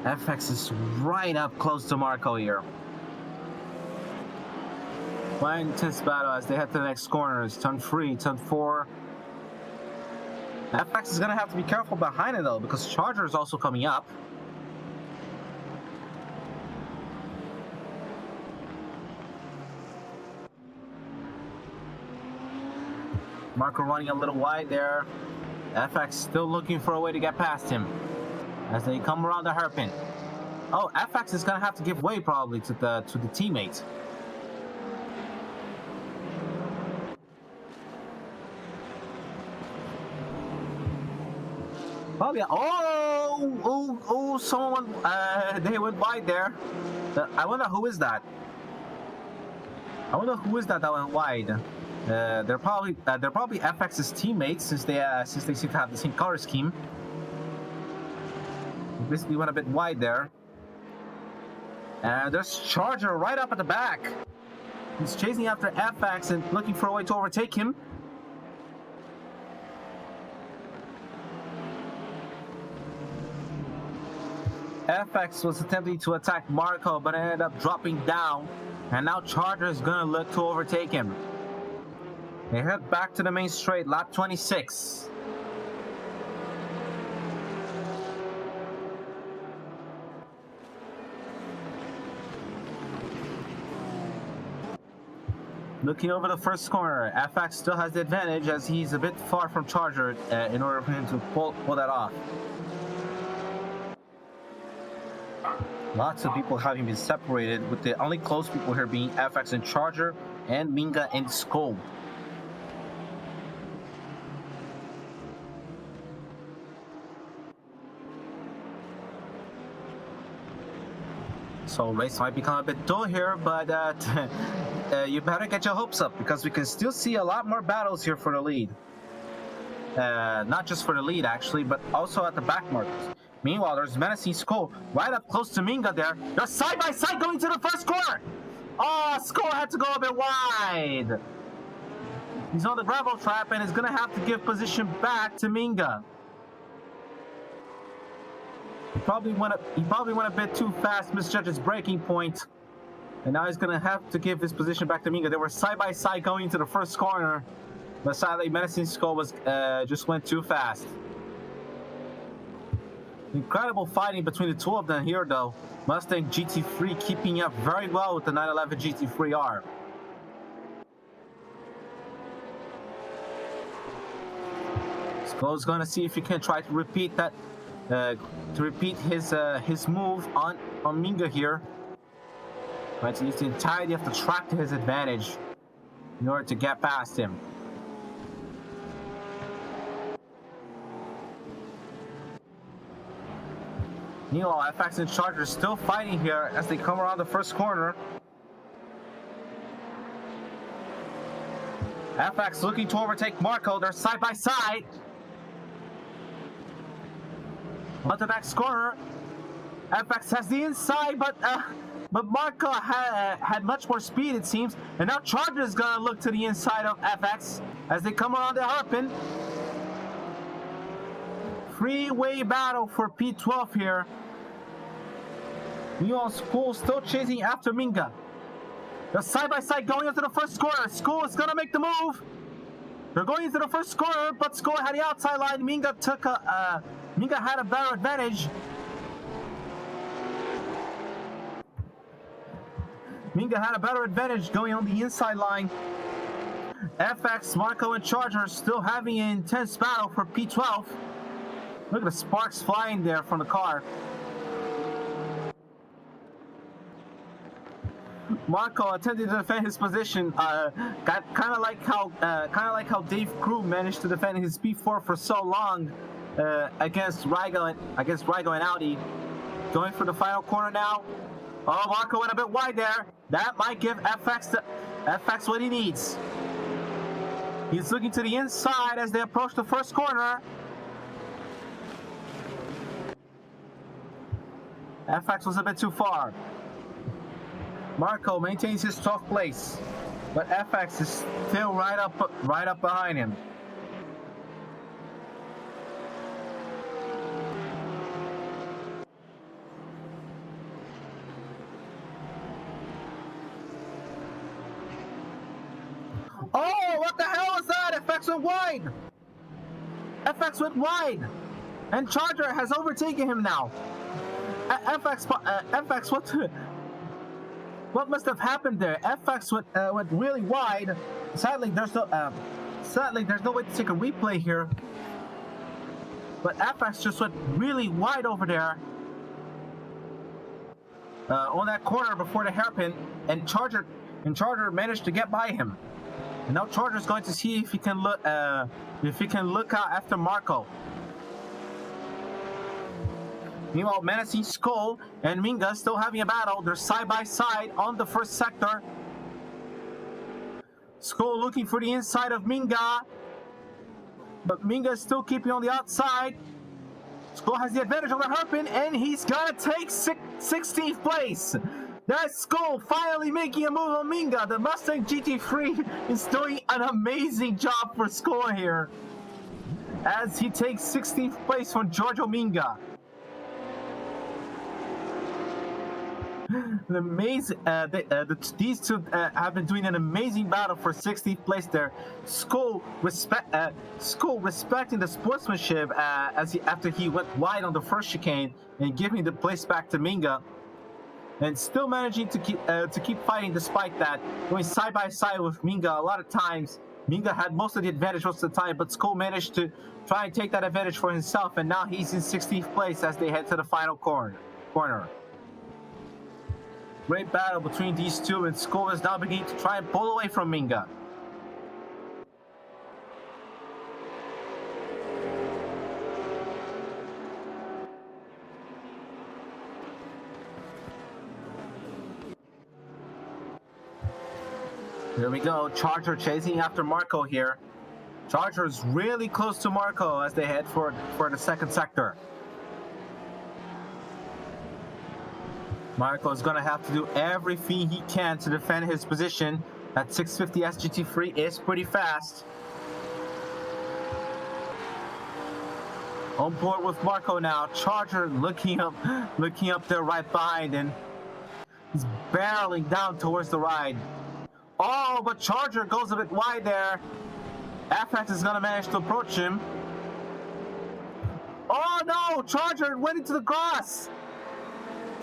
FX is right up close to Marco here. Quite intense battle as they head to the next corners. Turn 3, turn 4. FX is going to have to be careful behind it though, because Charger is also coming up. Marco running a little wide there. FX still looking for a way to get past him as they come around the hairpin. Oh, FX is going to have to give way probably to the teammates. Probably. Oh! Someone they went wide there. I wonder who is that. I wonder who is that went wide. They're probably FX's teammates since they seem to have the same color scheme. They basically went a bit wide there. And there's Charger right up at the back. He's chasing after FX and looking for a way to overtake him. FX was attempting to attack Marco, but ended up dropping down. And now Charger is going to look to overtake him. They head back to the main straight, lap 26. Looking over the first corner, FX still has the advantage as he's a bit far from Charger in order for him to pull that off. Lots of people having been separated, with the only close people here being FX and Charger, and Minga and Skull. So race might become a bit dull here, but you better get your hopes up because we can still see a lot more battles here for the lead. Not just for the lead actually, but also at the back markers. Meanwhile, there's Menacing Skull right up close to Minga there. They're side by side going to the first corner. Oh, Skull had to go a bit wide. He's on the gravel trap and is going to have to give position back to Minga. He probably went a bit too fast, misjudged his braking point. And now he's going to have to give his position back to Minga. They were side by side going into the first corner. But sadly, Menacing Skull just went too fast. Incredible fighting between the two of them here though. Mustang GT3 keeping up very well with the 911 GT3R. Skull's gonna see if he can try to repeat that, his move on Minga here. Trying to use the entirety of the track to his advantage in order to get past him. Meanwhile, FX and Charger still fighting here as they come around the first corner. FX looking to overtake Marco. They're side by side. On the next corner, FX has the inside, but Marco had much more speed it seems. And now Charger is gonna look to the inside of FX as they come around the hairpin. Three-way battle for P12 here. Meanwhile, School still chasing after Minga. They're side by side going into the first corner. School is gonna make the move. They're going into the first corner, but School had the outside line. Minga had a better advantage. Minga had a better advantage going on the inside line. FX, Marco, and Charger still having an intense battle for P12. Look at the sparks flying there from the car. Marco attempting to defend his position. Kind of like how Dave Crew managed to defend his P4 for so long against Rygo and Audi. Going for the final corner now. Oh, Marco went a bit wide there. That might give FX what he needs. He's looking to the inside as they approach the first corner. FX was a bit too far. Marco maintains his 12th place, but FX is still right up behind him. Oh, what the hell was that? FX went wide. FX went wide, and Charger has overtaken him now. FX, what must have happened there? FX went really wide. Sadly, there's no way to take a replay here. But FX just went really wide over there on that corner before the hairpin, and Charger managed to get by him. And now Charger's going to see if he can look out after Marco. Meanwhile, Menacing Skull and Minga still having a battle. They're side by side on the first sector. Skull looking for the inside of Minga, but Minga is still keeping on the outside. Skull has the advantage on the hairpin, and he's gonna take 16th place. That's Skull finally making a move on Minga. The Mustang GT3 is doing an amazing job for Skull here, as he takes 16th place from Giorgio Minga. These two have been doing an amazing battle for 16th place there. Skull respecting the sportsmanship after he went wide on the first chicane and giving the place back to Minga, and still managing to keep fighting despite that, going side by side with Minga. A lot of times Minga had most of the advantage most of the time, but Skull managed to try and take that advantage for himself, and now he's in 16th place as they head to the final corner. Great battle between these two, and Skull is now beginning to try and pull away from Minga. Here we go, Charger chasing after Marco here. Charger is really close to Marco as they head for the second sector. Marco is going to have to do everything he can to defend his position. That 650 SGT3 is pretty fast. On board with Marco now. Charger looking up there right behind, and he's barreling down towards the ride. Oh, but Charger goes a bit wide there. FX is going to manage to approach him. Oh no, Charger went into the grass.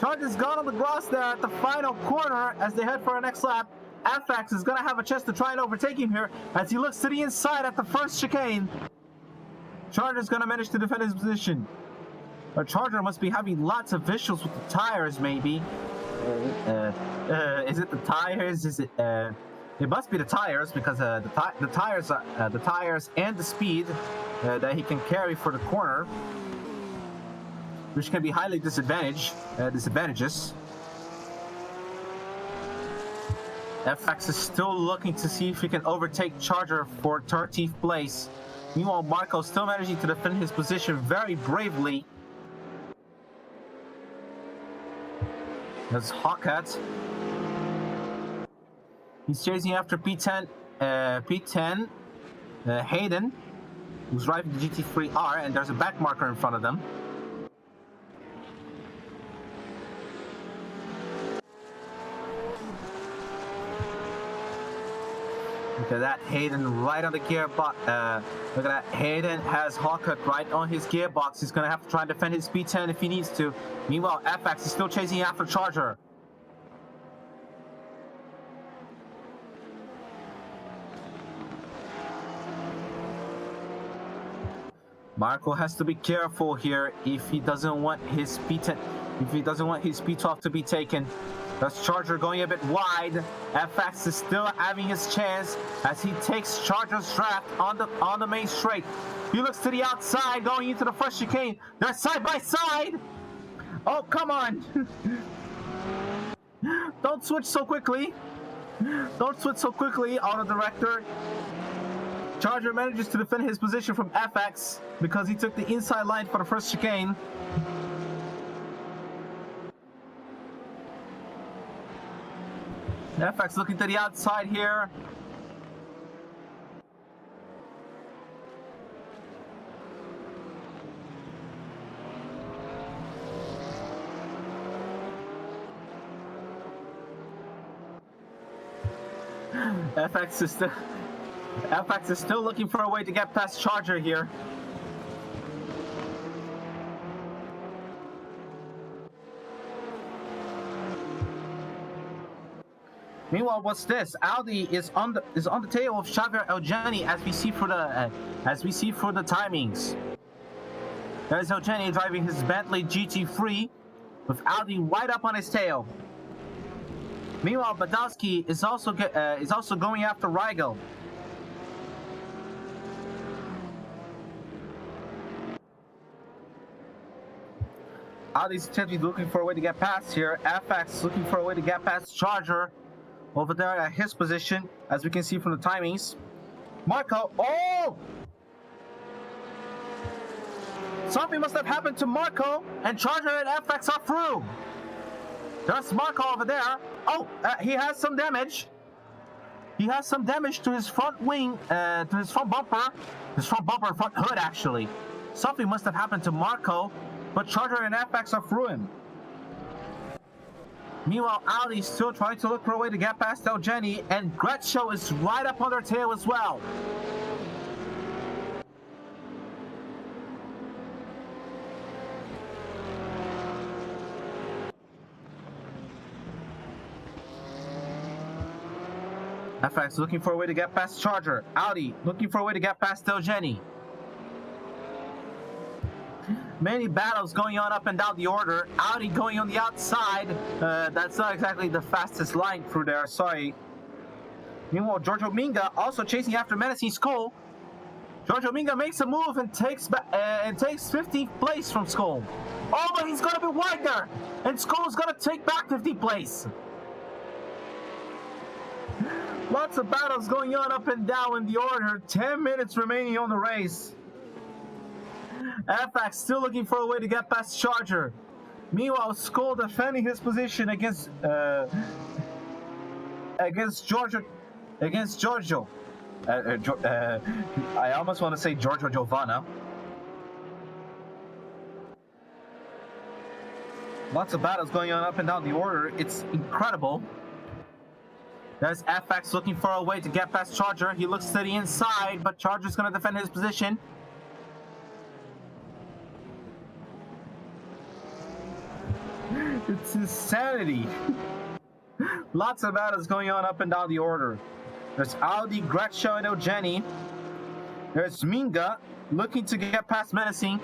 Charger's gone on the grass there at the final corner as they head for our next lap. FX is going to have a chance to try and overtake him here as he looks to the inside at the first chicane. Charger's going to manage to defend his position. But Charger must be having lots of visuals with the tires, maybe. Is it the tires? Is it? It must be the tires, because the tires and the speed that he can carry for the corner, which can be highly disadvantageous. FX is still looking to see if he can overtake Charger for 13th place. Meanwhile, Marco still managing to defend his position very bravely. That's Hawkett. He's chasing after P10, Hayden, who's driving the GT3R, and there's a back marker in front of them. Look at that, Hayden right on the gearbox. Look at that, Hayden has Hawkeye right on his gearbox. He's gonna have to try and defend his P10 if he needs to. Meanwhile, FX is still chasing after Charger. Marco has to be careful here if he doesn't want his P10, if he doesn't want his P12 to be taken. That's Charger going a bit wide. FX is still having his chance as he takes Charger's draft on the main straight. He looks to the outside going into the first chicane. They're side by side. Oh, come on. Don't switch so quickly. Don't switch so quickly, auto director. Charger manages to defend his position from FX because he took the inside line for the first chicane. FX looking to the outside here. FX is still looking for a way to get past Charger here. Meanwhile, what's this? Audi is on the tail of Xavier Eugeni as we see for the timings. There's Eugeni driving his Bentley GT3 with Audi right up on his tail. Meanwhile, Badowski is also going after Rigel. Audi's potentially looking for a way to get past here. FX looking for a way to get past Charger over there at his position, as we can see from the timings. Marco, oh! Something must have happened to Marco, and Charger and FX are through. There's Marco over there. Oh, he has some damage. He has some damage to his front wing, to his front bumper. Front hood, actually. Something must have happened to Marco, but Charger and FX are through him. Meanwhile, Audi's still trying to look for a way to get past Eugeni, and Gretschel is right up on their tail as well. FX looking for a way to get past Charger. Audi looking for a way to get past Eugeni. Many battles going on up and down the order. Audi going on the outside. That's not exactly the fastest line through there, sorry. Meanwhile, Giorgio Minga also chasing after Menacing Skull. Giorgio Minga makes a move and takes 15th place from Skull. Oh, but he's gonna be wide there! And Skull's gonna take back 15th place. Lots of battles going on up and down in the order. 10 minutes remaining on the race. FX still looking for a way to get past Charger. Meanwhile, Skull defending his position against Giorgio. I almost want to say Giorgio Giovanna. Lots of battles going on up and down the order. It's incredible. There's FX looking for a way to get past Charger. He looks to the inside, but Charger's going to defend his position. It's insanity. Lots of battles going on up and down the order. There's Audi, Gretschel, and Eugeni. There's Minga looking to get past Menacing.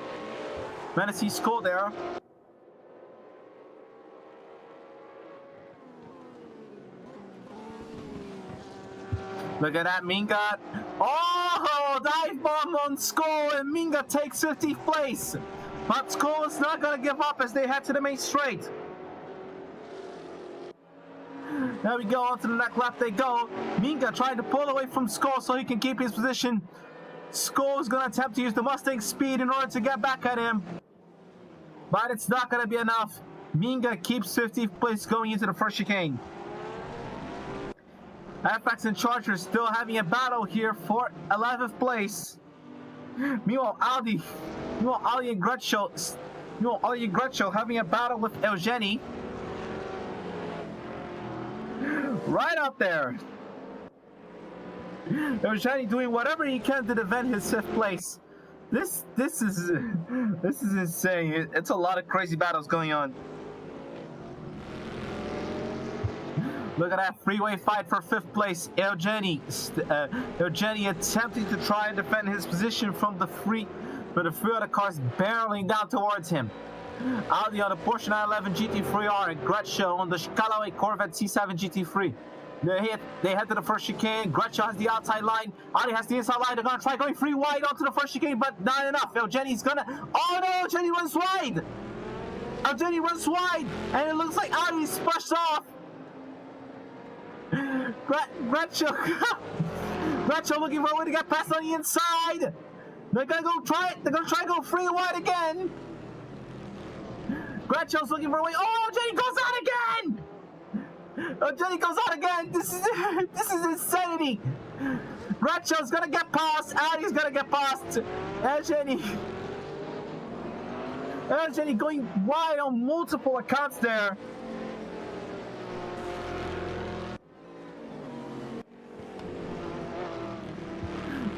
Menacing Skull there. Look at that, Minga. Oh, dive bomb on Skull, and Minga takes 50th place. But Skull is not going to give up as they head to the main straight. There we go, on to the next lap they go. Minga trying to pull away from Skull so he can keep his position. Skull is going to attempt to use the Mustang speed in order to get back at him. But it's not going to be enough. Minga keeps 50th place going into the first chicane. FX and Charger still having a battle here for 11th place. Meanwhile, Audi and Gretschel having a battle with Eugeni. Right up there. Eugeni doing whatever he can to defend his 5th place. This is insane. It's a lot of crazy battles going on. Look at that freeway fight for 5th place. Eugeni attempting to try and defend his position from the few other cars barreling down towards him. Audi on the Porsche 911 GT3R and Gretschel on the Callaway Corvette C7 GT3. They head to the first chicane. Gretschel has the outside line. Audi has the inside line. They're going to try going free wide onto the first chicane, but not enough. Eugeni's going to... Oh no, Eugeni runs wide! Eugeni runs wide! And it looks like Audi splashed off. Gretschel looking for a way to get past on the inside. They're going to go try it. They're going to try to go free wide again. Gretschel's looking for a way. Oh, Jenny goes out again! Jenny goes out again! This is insanity! Gretschel's gonna get past, Audi's gonna get past, and Jenny going wide on multiple accounts there.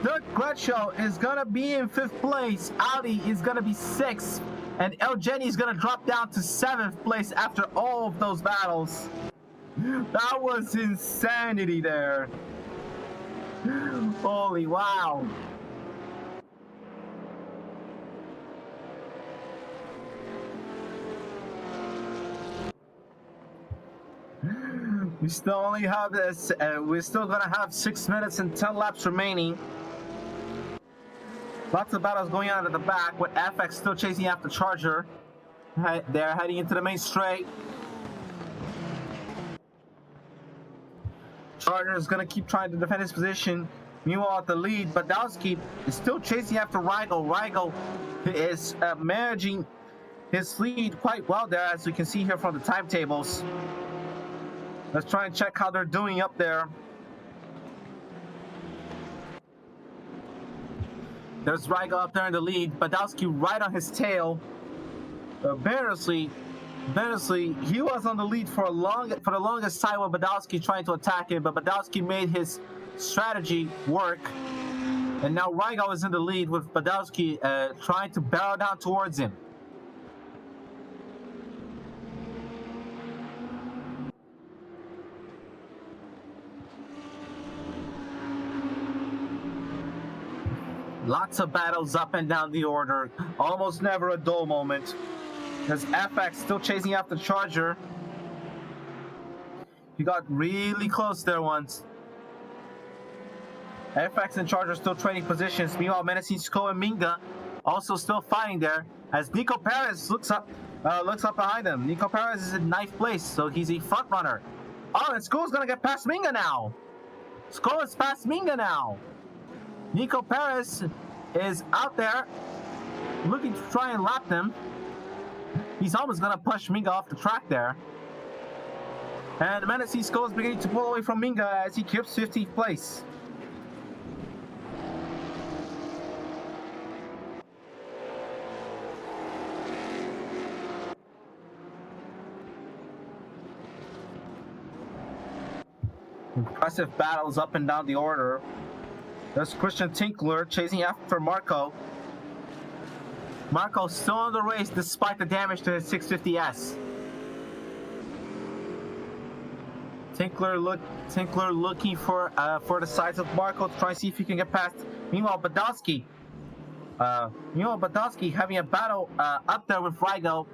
Dirk Gretschel is gonna be in 5th place, Audi is gonna be 6th. And Eugeni is going to drop down to 7th place after all of those battles. That was insanity there. Holy wow. We still only have this. We're still going to have 6 minutes and 10 laps remaining. Lots of battles going on at the back with FX still chasing after Charger. They're heading into the main straight. Charger is going to keep trying to defend his position. Meanwhile, at the lead, Badowski is still chasing after Rigo. Rigo is managing his lead quite well there, as you can see here from the timetables. Let's try and check how they're doing up there. There's Rigo up there in the lead. Badowski right on his tail. Barely, he was on the lead for the longest time with Badowski trying to attack him, but Badowski made his strategy work. And now Rigo is in the lead with Badowski trying to barrel down towards him. Lots of battles up and down the order. Almost never a dull moment. There's FX still chasing after Charger. He got really close there once. FX and Charger still trading positions. Meanwhile, Menacing Sko and Minga also still fighting there. As Nico Perez looks up behind him. Nico Perez is in 9th place, so he's a front runner. Oh, and Sko's gonna get past Minga now. Sko is past Minga now. Nico Perez is out there looking to try and lap them. He's almost going to push Minga off the track there. And Menacing Sko is beginning to pull away from Minga as he keeps 15th place. Impressive battles up and down the order. There's Christian Tinkler chasing after Marco. Marco still in the race despite the damage to his 650S. Tinkler looking for the sides of Marco to try and see if he can get past. Meanwhile, Badowski having a battle up there with Rigo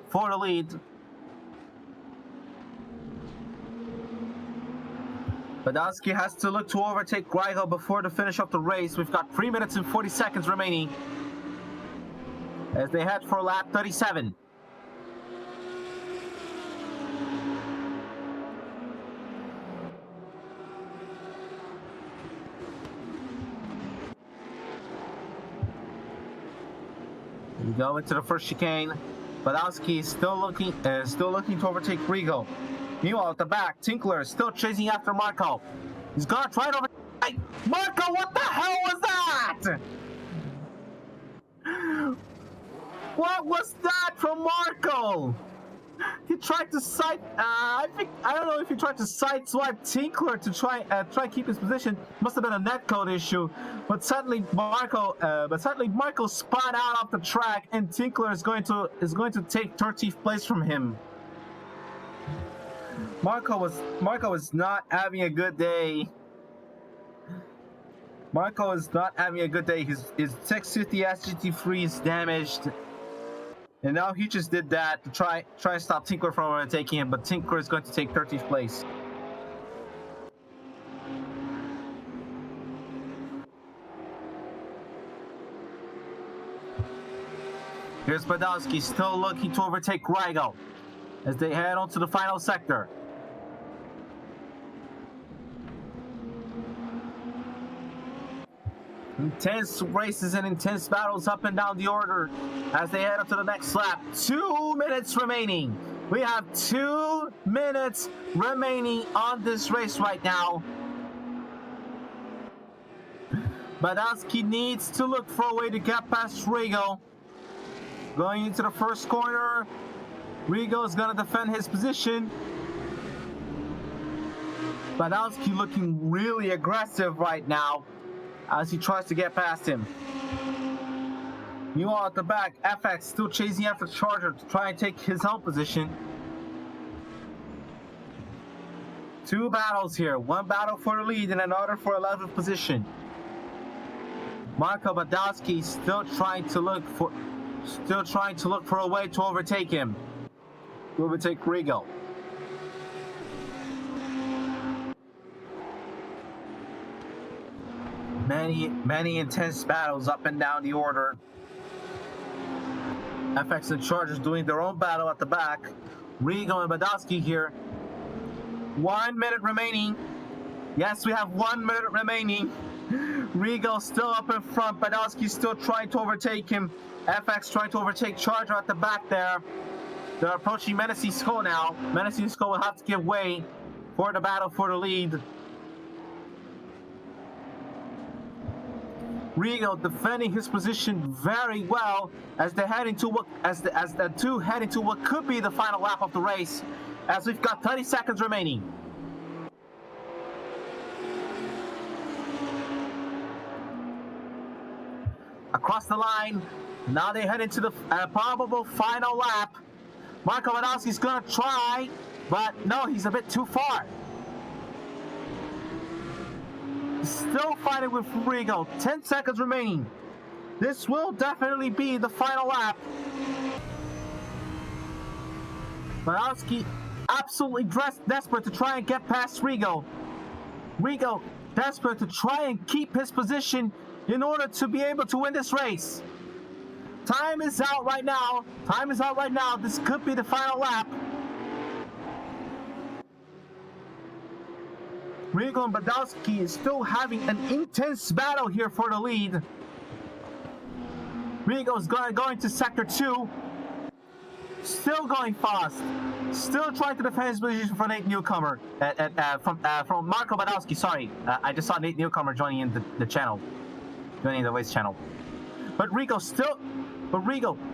for the lead. Badowski has to look to overtake Rigo before the finish of the race. We've got 3 minutes and 40 seconds remaining as they head for lap 37. We go into the first chicane. Badowski is still looking to overtake Rigo. Meanwhile, at the back, Tinkler is still chasing after Marco. He's gonna try to overtake Marco. What the hell was that? What was that from Marco? He tried to I don't know if he tried to sideswipe Tinkler to try keep his position. Must have been a netcode issue. But suddenly Marco spun out off the track, and Tinkler is going to take 13th place from him. Marco was not having a good day. Marco is not having a good day. His 650 SGT3 is damaged. And now he just did that to try and stop Tinkler from overtaking him, but Tinkler is going to take 13th place. Here's Badowski still looking to overtake Rygo as they head on to the final sector. Intense races and intense battles up and down the order as they head up to the next lap. 2 minutes remaining. We have 2 minutes remaining on this race right now. Badowski needs to look for a way to get past Rigo. Going into the first corner, Rigo is going to defend his position. Badowski looking really aggressive right now as he tries to get past him. Meanwhile, at the back, FX still chasing after Charger to try and take his own position. 2 battles here. 1 battle for the lead and another for 11th position. Marco Badowski still trying to look for a way to overtake him. To overtake Rigo. Many intense battles up and down the order. FX and Chargers doing their own battle at the back. Rigo and Badowski here. 1 minute remaining. Yes, we have 1 minute remaining. Rigo still up in front. Badowski still trying to overtake him. FX trying to overtake Charger at the back there. They're approaching Menacing Skull now. Menacing Skull will have to give way for the battle for the lead. Rigo defending his position very well as they head into the two head into what could be the final lap of the race, as we've got 30 seconds remaining. Across the line, now they head into the probable final lap. Marco Badowski's gonna try, but no, he's a bit too far. Still fighting with Rigo. 10 seconds remaining. This will definitely be the final lap. Badowski absolutely desperate to try and get past Rigo. Rigo desperate to try and keep his position in order to be able to win this race. Time is out right now. This could be the final lap. Rigo and Badowski is still having an intense battle here for the lead. Rigo is going to go into sector 2. Still going fast. Still trying to defend his position for Nate Newcomer. From Marco Badowski, sorry. I just saw Nate Newcomer joining in the channel. Joining the race channel. But Rigo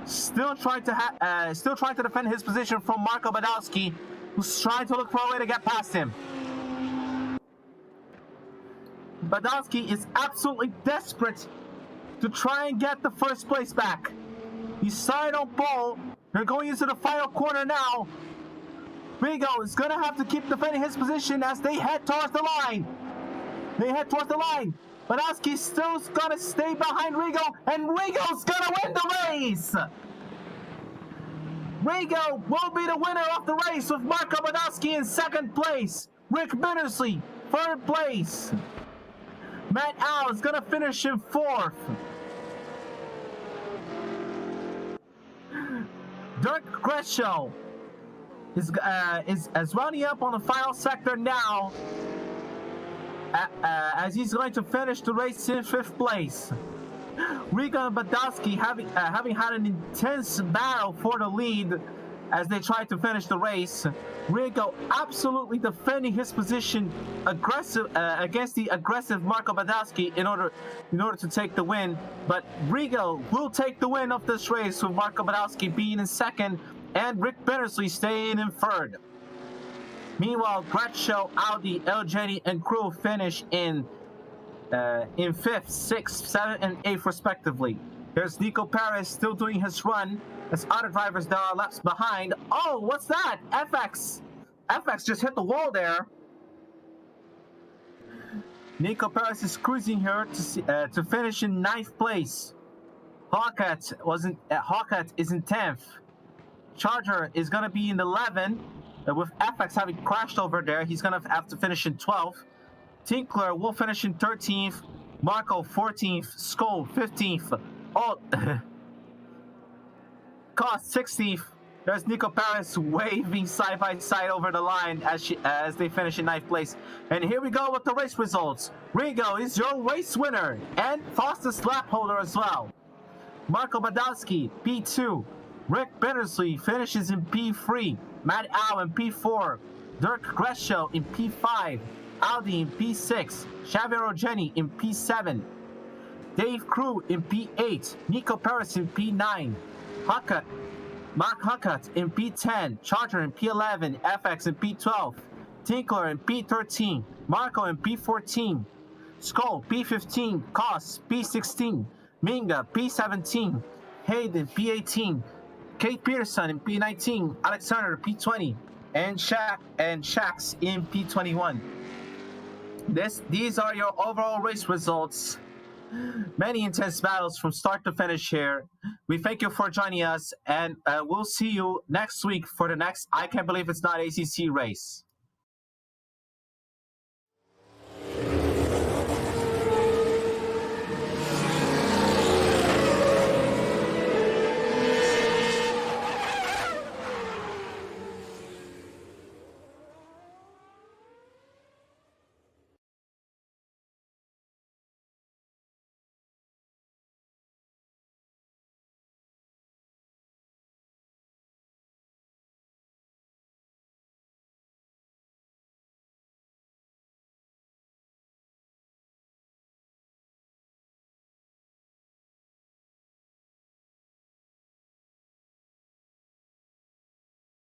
still trying to defend his position from Marco Badowski, who's trying to look for a way to get past him. Badowski is absolutely desperate to try and get the first place back. He's side on pole. They're going into the final corner now. Rigo is going to have to keep defending his position as they head towards the line. Badowski still going to stay behind Rigo, and Rigo's going to win the race. Rigo will be the winner of the race with Marco Badowski in 2nd place. Rick Bittersley, 3rd place. Matt Al is going to finish in 4th. Dirk Greshow is running up on the final sector now, as he's going to finish the race in 5th place. Rigo and Badowski having had an intense battle for the lead as they try to finish the race. Rigo absolutely defending his position against the aggressive Marco Badowski in order to take the win. But Rigo will take the win of this race with Marco Badowski being in 2nd and Rick Bittersley staying in third. Meanwhile, Gretschel, Audi, LJD, and crew finish in 5th, 6th, 7th, and 8th respectively. There's Nico Perez still doing his run. There's other drivers that are laps behind. Oh, what's that? FX just hit the wall there. Nico Perez is cruising here to finish in 9th place. Hawkett is in 10th. Charger is gonna be in 11th. With FX having crashed over there, he's gonna have to finish in 12th. Tinkler will finish in 13th. Marco 14th. Skoll 15th. Oh, Cost 16th. There's Nico Perez waving side by side over the line as they finish in 9th place. And here we go with the race results. Rigo is your race winner and fastest lap holder as well. Marco Badowski, P2. Rick Bittersley finishes in P3. Matt Au in P4. Dirk Gretschel in P5. Audi in P6. Xavier Ogeni in P7. Dave Crew in P8. Nico Perez in P9. Mark Huckett in P10. Charger in P11. FX in P12. Tinkler in P13. Marco in P14. Skoll P15. Koss P16. Minga P17. Hayden P18. Kate Peterson in P19. Alexander P20. And Shax in P21. These are your overall race results. Many intense battles from start to finish here. We thank you for joining us, and we'll see you next week for the next I Can't Believe It's Not ACC race.